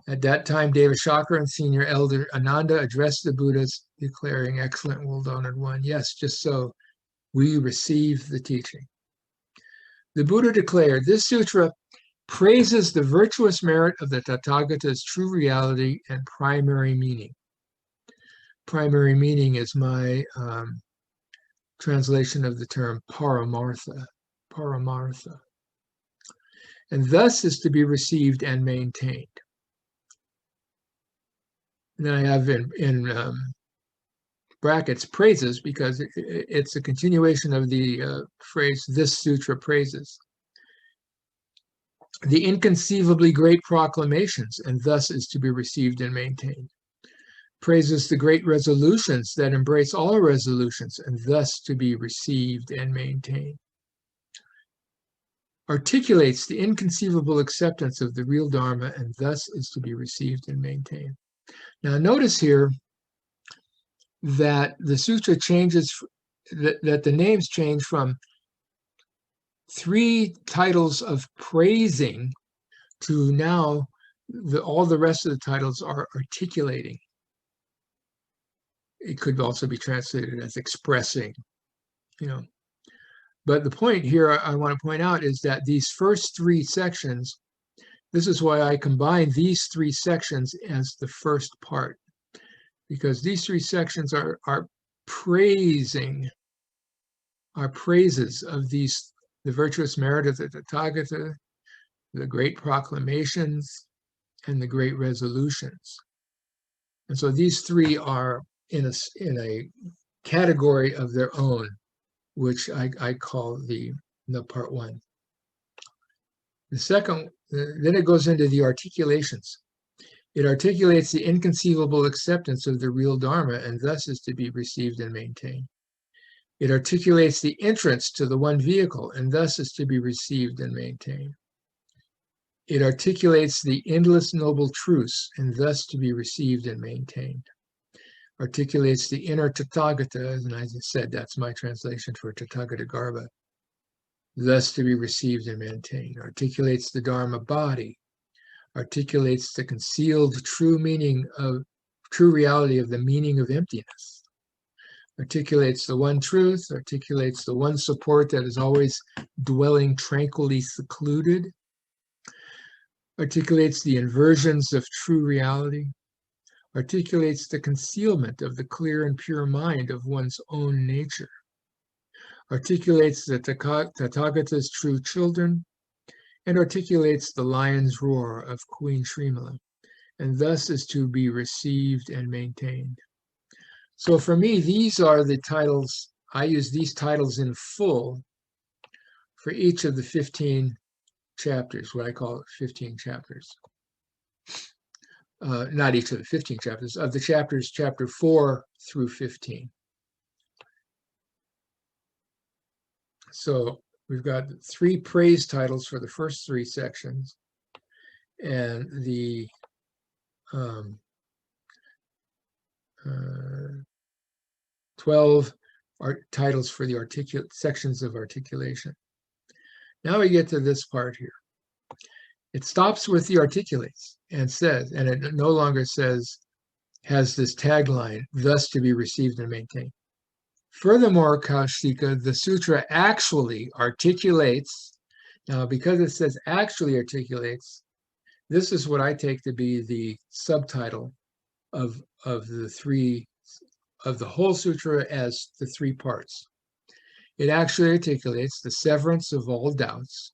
At that time, Devashakra and senior elder Ananda addressed the Buddhas, declaring, excellent, well-honored one. Yes, just so we receive the teaching. The Buddha declared, this sutra praises the virtuous merit of the Tathagata's true reality and primary meaning. Primary meaning is my translation of the term paramartha, and thus is to be received and maintained. And then I have in brackets praises, because it's a continuation of the phrase, this sutra praises the inconceivably great proclamations, and thus is to be received and maintained. Praises the great resolutions that embrace all resolutions, and thus to be received and maintained. Articulates the inconceivable acceptance of the real Dharma, and thus is to be received and maintained. Now notice here that the sutra changes, that the names change from 3 titles of praising to now all the rest of the titles are articulating. It could also be translated as expressing, But the point here I want to point out is that these first 3 sections, this is why I combine these 3 sections as the first part, because these 3 sections are praises of the virtuous merit of the Tathagata, the great proclamations, and the great resolutions. And so these 3 are in a category of their own, which I call the part 1. The second, then it goes into the articulations. It articulates the inconceivable acceptance of the real Dharma, and thus is to be received and maintained. It articulates the entrance to the one vehicle, and thus is to be received and maintained. It articulates the endless noble truths, and thus to be received and maintained. Articulates the inner Tathagata, and as I said, that's my translation for Tathagata Garbha, thus to be received and maintained. Articulates the Dharma body, articulates the concealed true reality of the meaning of emptiness, articulates the one truth, articulates the one support that is always dwelling tranquilly secluded, articulates the inversions of true reality, articulates the concealment of the clear and pure mind of one's own nature, articulates the Tathagata's true children, and articulates the lion's roar of Queen Srimala, and thus is to be received and maintained. So for me, these are the titles. I use these titles in full for each of the 15 chapters, what I call 15 chapters. Not each of the 15 chapters, of the chapters, chapter 4 through 15. So we've got 3 praise titles for the first 3 sections, and the 12 titles for the sections of articulation. Now we get to this part here. It stops with the articulates and says, and it no longer says, has this tagline, thus to be received and maintained. Furthermore, Kaushika, the sutra actually articulates. Now, because it says actually articulates, this is what I take to be the subtitle of the whole sutra as the 3 parts. It actually articulates the severance of all doubts,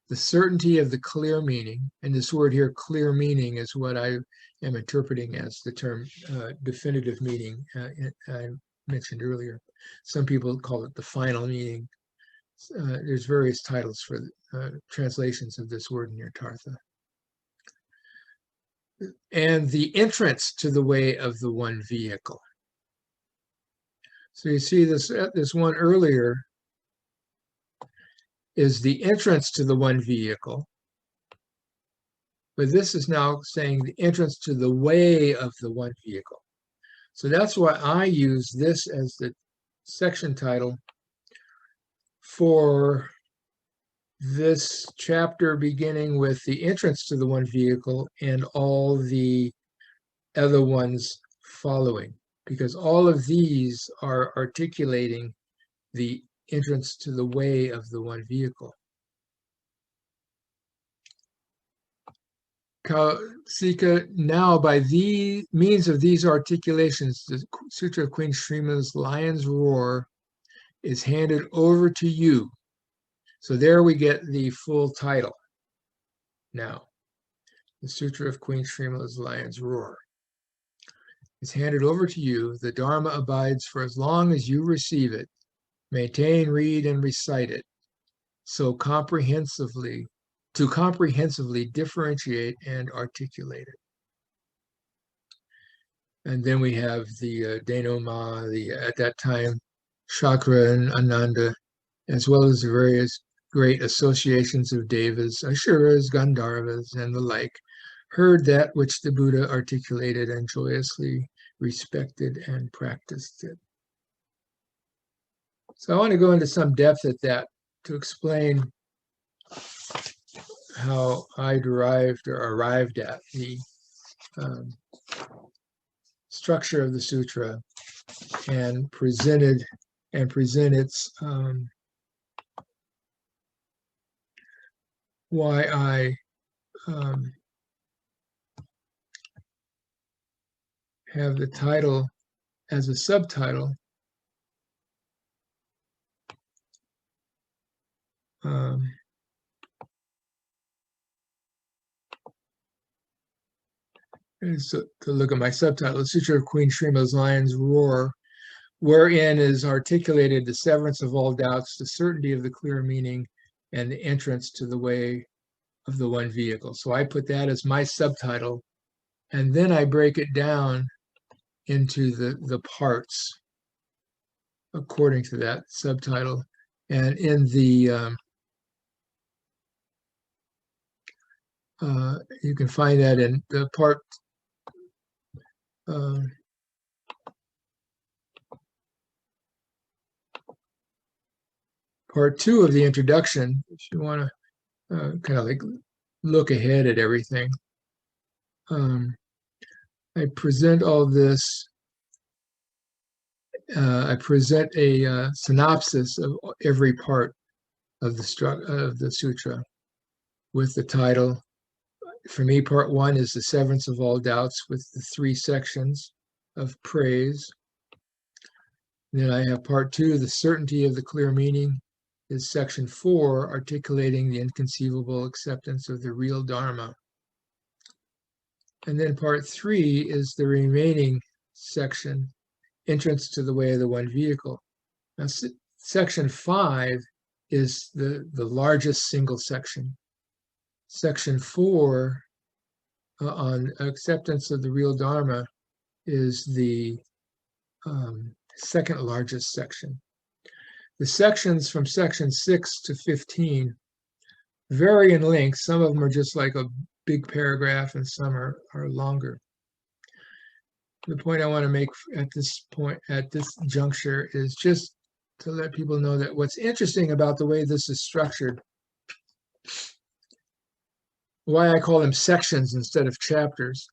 the certainty of the clear meaning, and this word here, clear meaning, is what I am interpreting as the term definitive meaning I mentioned earlier. Some people call it the final meaning. There's various titles for translations of this word in your Tartha. and the entrance to the way of the one vehicle. So you see this one earlier is the entrance to the one vehicle, but this is now saying the entrance to the way of the one vehicle. So that's why I use this as the section title for this chapter, beginning with the entrance to the one vehicle and all the other ones following, because all of these are articulating the entrance to the way of the one vehicle. Kausika, now by the means of these articulations, the Sutra of Queen Srimala's Lion's Roar is handed over to you. So there we get the full title now. The Sutra of Queen Srimala's Lion's Roar is handed over to you. The Dharma abides for as long as you receive it. Maintain, read, and recite it. So comprehensively, to comprehensively differentiate and articulate it. And then we have the Denoma, at that time, Chakra and Ananda, as well as the various great associations of devas, Ashuras, Gandharvas, and the like, heard that which the Buddha articulated and joyously respected and practiced it. So I want to go into some depth at that to explain how I derived or arrived at the structure of the sutra and present its why I have the title as a subtitle. So to look at my subtitle, the Sutra of Queen Srimala's Lion's Roar, wherein is articulated the severance of all doubts, the certainty of the clear meaning, and the entrance to the way of the one vehicle. So I put that as my subtitle, and then I break it down into the parts according to that subtitle. And in the you can find that in the part part 2 of the introduction, if you want to kind of like look ahead at everything. I present all this. I present a synopsis of every part of the sutra with the title. For me, part 1 is the severance of all doubts with the 3 sections of praise. Then I have part 2, the certainty of the clear meaning, is section 4, articulating the inconceivable acceptance of the real Dharma. And then part 3 is the remaining section, entrance to the way of the one vehicle. Now, section 5 is the largest single section. Section 4 on acceptance of the real Dharma is the second largest section. The sections from section 6 to 15 vary in length. Some of them are just like a big paragraph and some are longer. The point I want to make at this juncture, is just to let people know that what's interesting about the way this is structured, why I call them sections instead of chapters,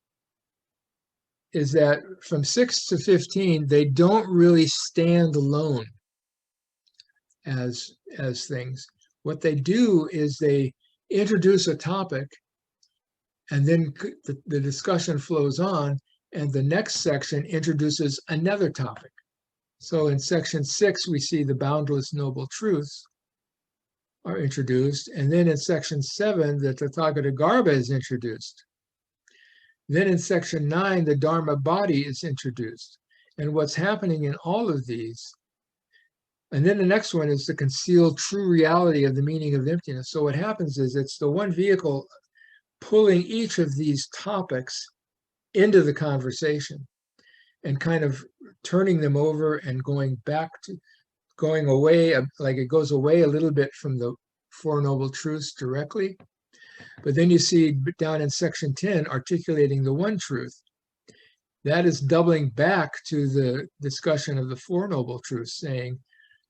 is that from 6 to 15, they don't really stand alone as things. What they do is they introduce a topic, and then the discussion flows on, and the next section introduces another topic. So in section 6, we see the boundless noble truths are introduced, and then in section 7, the Tathagatagarbha is introduced. Then in section 9, the Dharma body is introduced. And what's happening in all of these, and then the next one is the concealed true reality of the meaning of emptiness. So what happens is it's the one vehicle pulling each of these topics into the conversation and kind of turning them over and going away, like it goes away a little bit from the Four Noble Truths directly. But then you see down in section 10, articulating the one truth. That is doubling back to the discussion of the Four Noble Truths, saying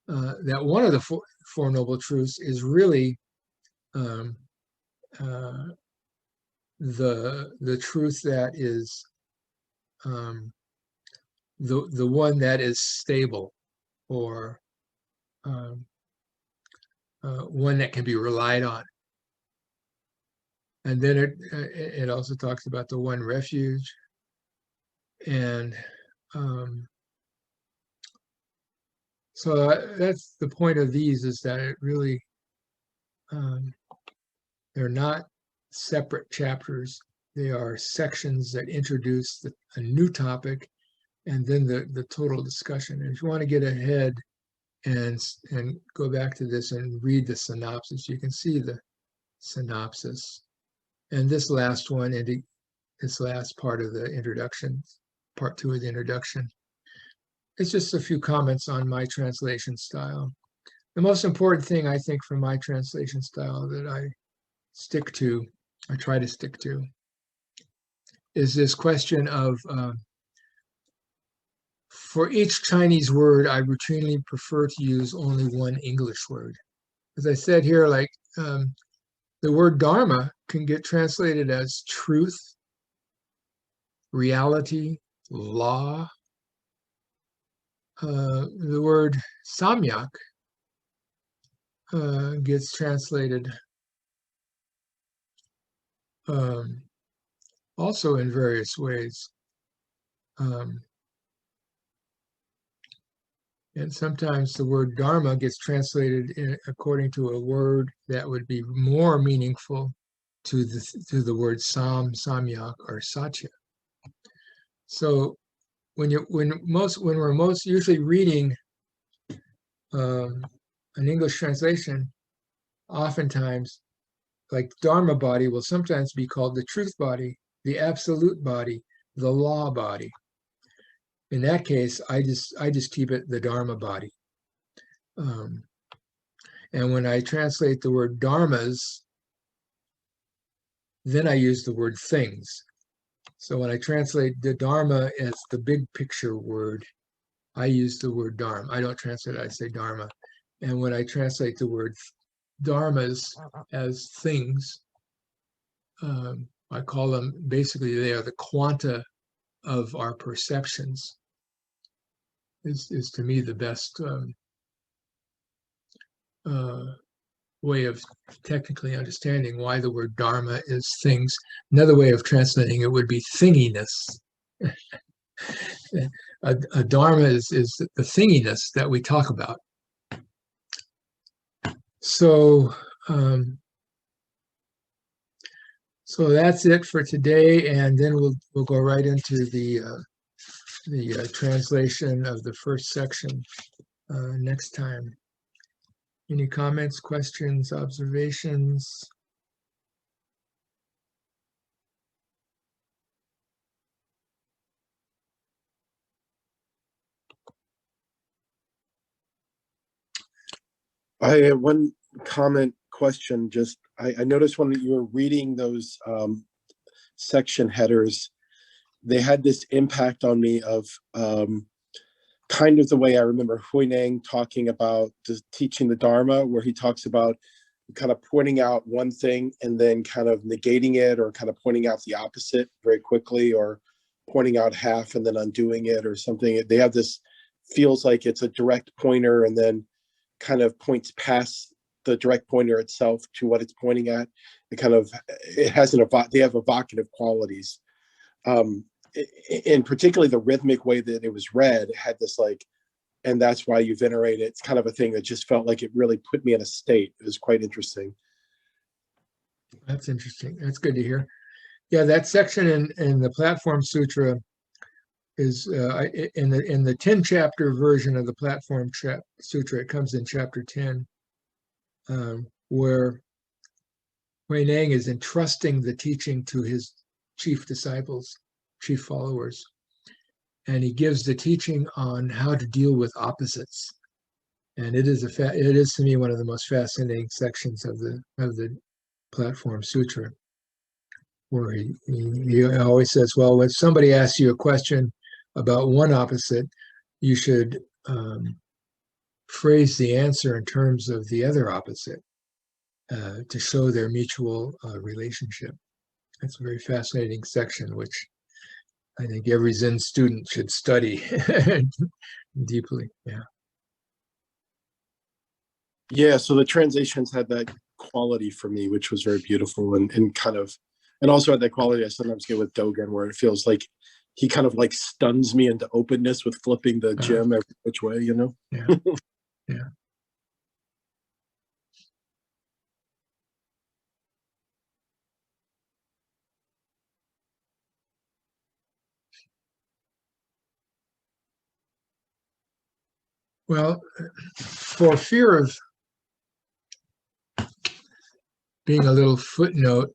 that one of the four Noble Truths is really the truth that is the one that is stable, or one that can be relied on. And then it also talks about the one refuge. And so that's the point of these, is that it really, they're not separate chapters. They are sections that introduce a new topic and then the total discussion. And if you want to get ahead and go back to this and read the synopsis, you can see the synopsis. And this last one, and this last part of the introduction, part 2 of the introduction, it's just a few comments on my translation style. The most important thing, I think, for my translation style that I try to stick to, is this question of, for each Chinese word, I routinely prefer to use only one English word. As I said here, like the word dharma can get translated as truth, reality, law. The word samyak gets translated also in various ways. And sometimes the word dharma gets translated according to a word that would be more meaningful to the word samyak, or satya. So when we're most usually reading an English translation, oftentimes, like dharma body will sometimes be called the truth body, the absolute body, the law body. In that case, I just keep it the dharma body. And when I translate the word dharmas, then I use the word things. So when I translate the dharma as the big picture word, I use the word dharma. I don't translate it, I say dharma. And when I translate the word dharmas as things, I call them, basically, they are the quanta of our perceptions, is to me the best way of technically understanding why the word dharma is things. Another way of translating it would be thinginess. A dharma is the thinginess that we talk about. So so that's it for today, and then we'll go right into the translation of the first section next time. Any comments, questions, observations? I have one comment question. Just I noticed when you were reading those section headers, they had this impact on me of kind of the way I remember Huineng talking about teaching the Dharma, where he talks about kind of pointing out one thing and then kind of negating it, or kind of pointing out the opposite very quickly, or pointing out half and then undoing it or something. They have this, feels like it's a direct pointer and then kind of points past the direct pointer itself to what it's pointing at. It has they have evocative qualities. And particularly the rhythmic way that it was read had this like, and that's why you venerate it. It's kind of a thing that just felt like it really put me in a state. It was quite interesting. That's interesting. That's good to hear. Yeah, that section in the Platform Sutra is in the 10 chapter version of the Platform Sutra. It comes in chapter 10, where Huineng is entrusting the teaching to his chief disciples. chief followers, and he gives the teaching on how to deal with opposites. And it is to me one of the most fascinating sections of the Platform Sutra, where he always says, well, when somebody asks you a question about one opposite, you should phrase the answer in terms of the other opposite to show their mutual relationship. That's a very fascinating section, which I think every Zen student should study deeply. Yeah. Yeah, so the translations had that quality for me, which was very beautiful and kind of, and also had that quality I sometimes get with Dogen, where it feels like he kind of like stuns me into openness with flipping the gem every which way, you know? Yeah. Yeah. Well, for fear of being a little footnote,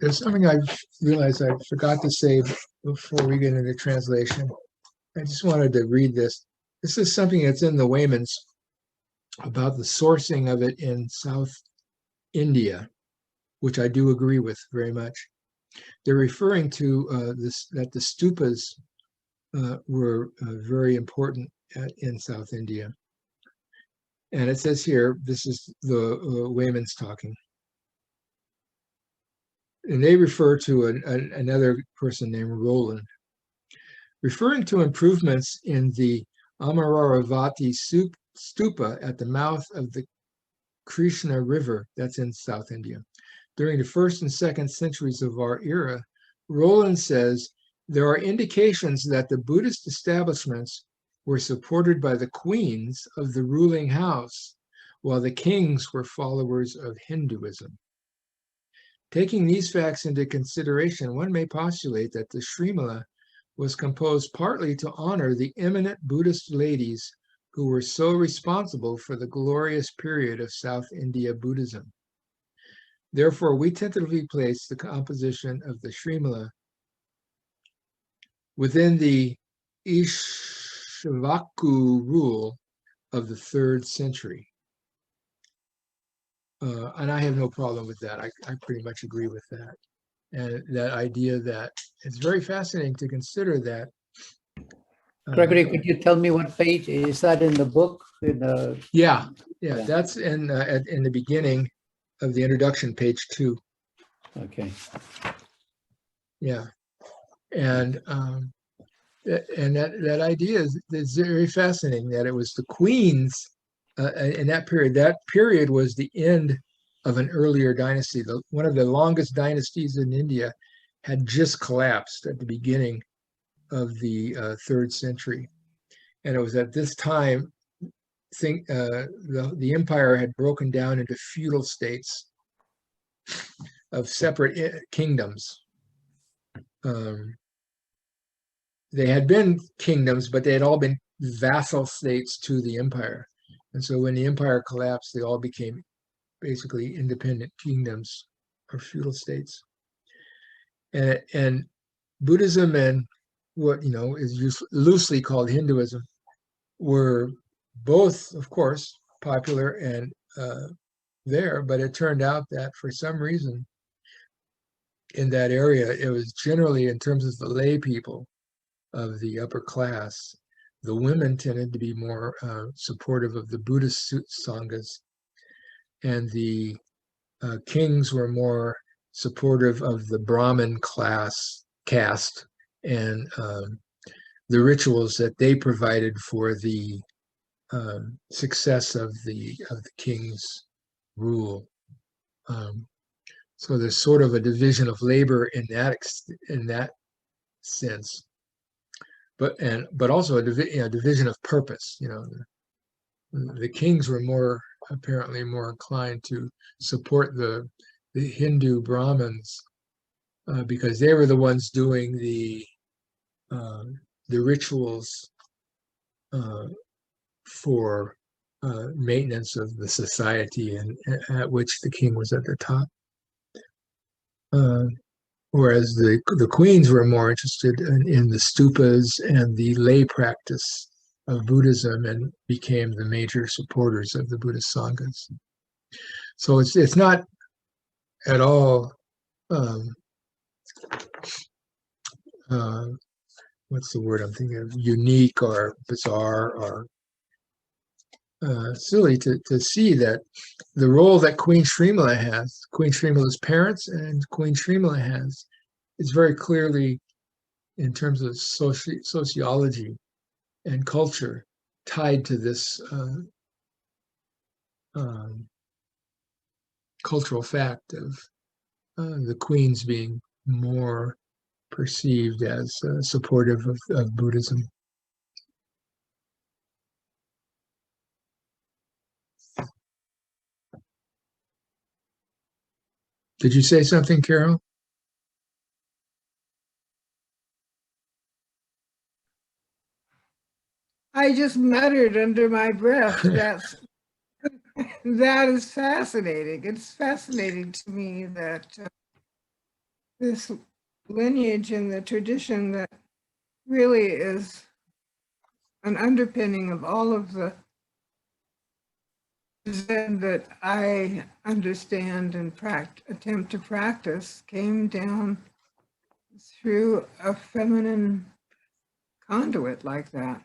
there's something I realized I forgot to say before we get into translation. I just wanted to read this. This is something that's in the Waymans about the sourcing of it in South India, which I do agree with very much. They're referring to that the stupas were very important in South India. And it says here, this is the Waymans talking. And they refer to another person named Roland. Referring to improvements in the Amararavati stupa at the mouth of the Krishna River, that's in South India, during the 1st and 2nd centuries of our era, Roland says there are indications that the Buddhist establishments were supported by the queens of the ruling house, while the kings were followers of Hinduism. Taking these facts into consideration, one may postulate that the Srimala was composed partly to honor the eminent Buddhist ladies who were so responsible for the glorious period of South India Buddhism. Therefore, we tentatively place the composition of the Srimala within the Ishvaku rule of the 3rd century. And I have no problem with that. I pretty much agree with that. And that idea that it's very fascinating to consider that. Gregory, could you tell me what page is that in the book? Yeah, that's in the beginning of the introduction, page 2. Okay. Yeah, and that idea is very fascinating. That it was the queens in that period. That period was the end of an earlier dynasty. One of the longest dynasties in India had just collapsed at the beginning of the 3rd century, and it was at this time the empire had broken down into feudal states of separate kingdoms. They had been kingdoms, but they had all been vassal states to the empire. And so when the empire collapsed, they all became basically independent kingdoms or feudal states. And Buddhism and what is loosely called Hinduism were both, of course, popular and there, but it turned out that for some reason in that area, it was generally, in terms of the lay people of the upper class, the women tended to be more supportive of the Buddhist sanghas, and the kings were more supportive of the Brahmin caste and the rituals that they provided for the success of the king's rule. So there's sort of a division of labor in that sense, but also a division of purpose. The kings were apparently more inclined to support the Hindu Brahmins because they were the ones doing the rituals for maintenance of the society, and at which the king was at the top. whereas the queens were more interested in the stupas and the lay practice of Buddhism and became the major supporters of the Buddhist sanghas. So it's not at all um, what's the word I'm thinking of? Unique or bizarre or silly to see that the role that Queen Srimala has, Queen Srimala's parents and Queen Srimala has, is very clearly in terms of sociology and culture tied to this um, cultural fact of the queens being more perceived as supportive of Buddhism. Did you say something, Carol? I just muttered under my breath. That is fascinating. It's fascinating to me that this lineage and the tradition that really is an underpinning of all of the Zen that I understand and attempt to practice came down through a feminine conduit like that.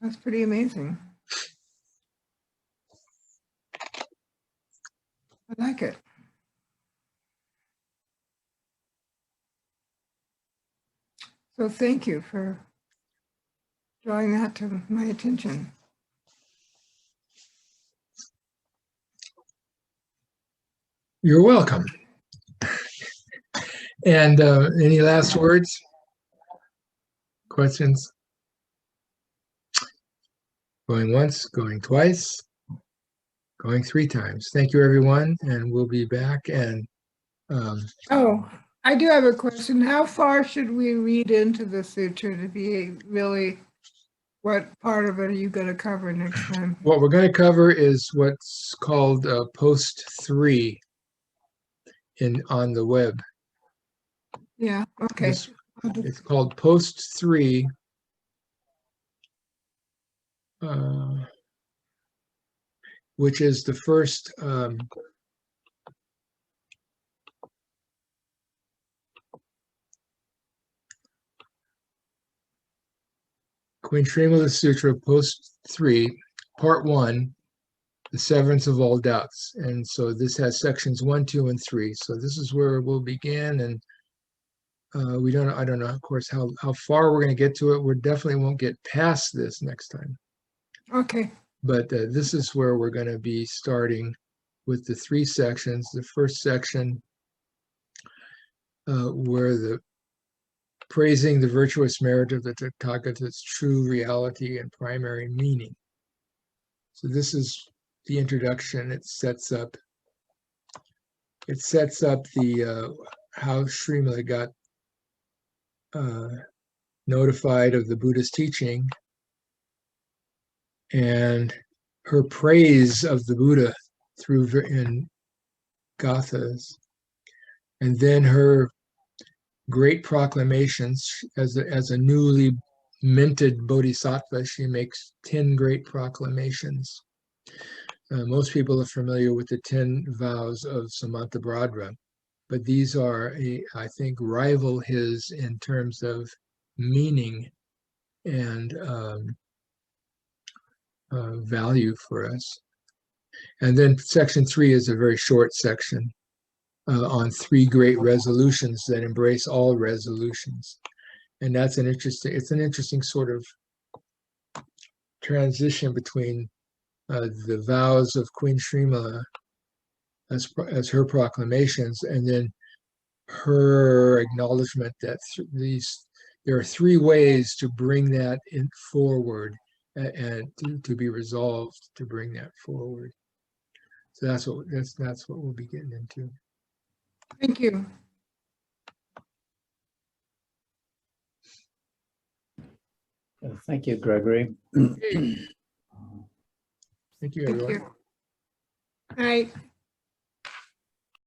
That's pretty amazing. I like it. So thank you for drawing that to my attention. You're welcome. And any last words? Questions? Going once, going twice, going 3 times. Thank you, everyone, and we'll be back. And Oh, I do have a question. How far should we read into the sutra to be really, what part of it are you going to cover next time? what we're going to cover is what's called post 3 on the web. Yeah, okay. It's called post 3. Which is the first Queen Srimala Sutra, post 3, part 1, the severance of all doubts. And so this has sections 1, 2, and 3. So this is where we'll begin. And I don't know, of course, how far we're going to get to it. We definitely won't get past this next time. Okay. But this is where we're going to be starting with the 3 sections. The first section where the praising the virtuous merit of the Tathagata's true reality and primary meaning. So this is the introduction. It sets up the how Srimala got notified of the Buddha's teaching and her praise of the Buddha in gathas, and then her great proclamations as a newly minted bodhisattva. She makes 10 great proclamations. Most people are familiar with the 10 vows of Samantabhadra, but these are, I think, rival his in terms of meaning and value for us. And then section 3 is a very short section on 3 great resolutions that embrace all resolutions. And it's an interesting sort of transition between the vows of Queen Srimala as her proclamations, and then her acknowledgement that there are 3 ways to bring that forward and to be resolved to bring that forward. So that's what we'll be getting into. Thank you. Thank you, Gregory. Thank you, Thank everyone. you. All right.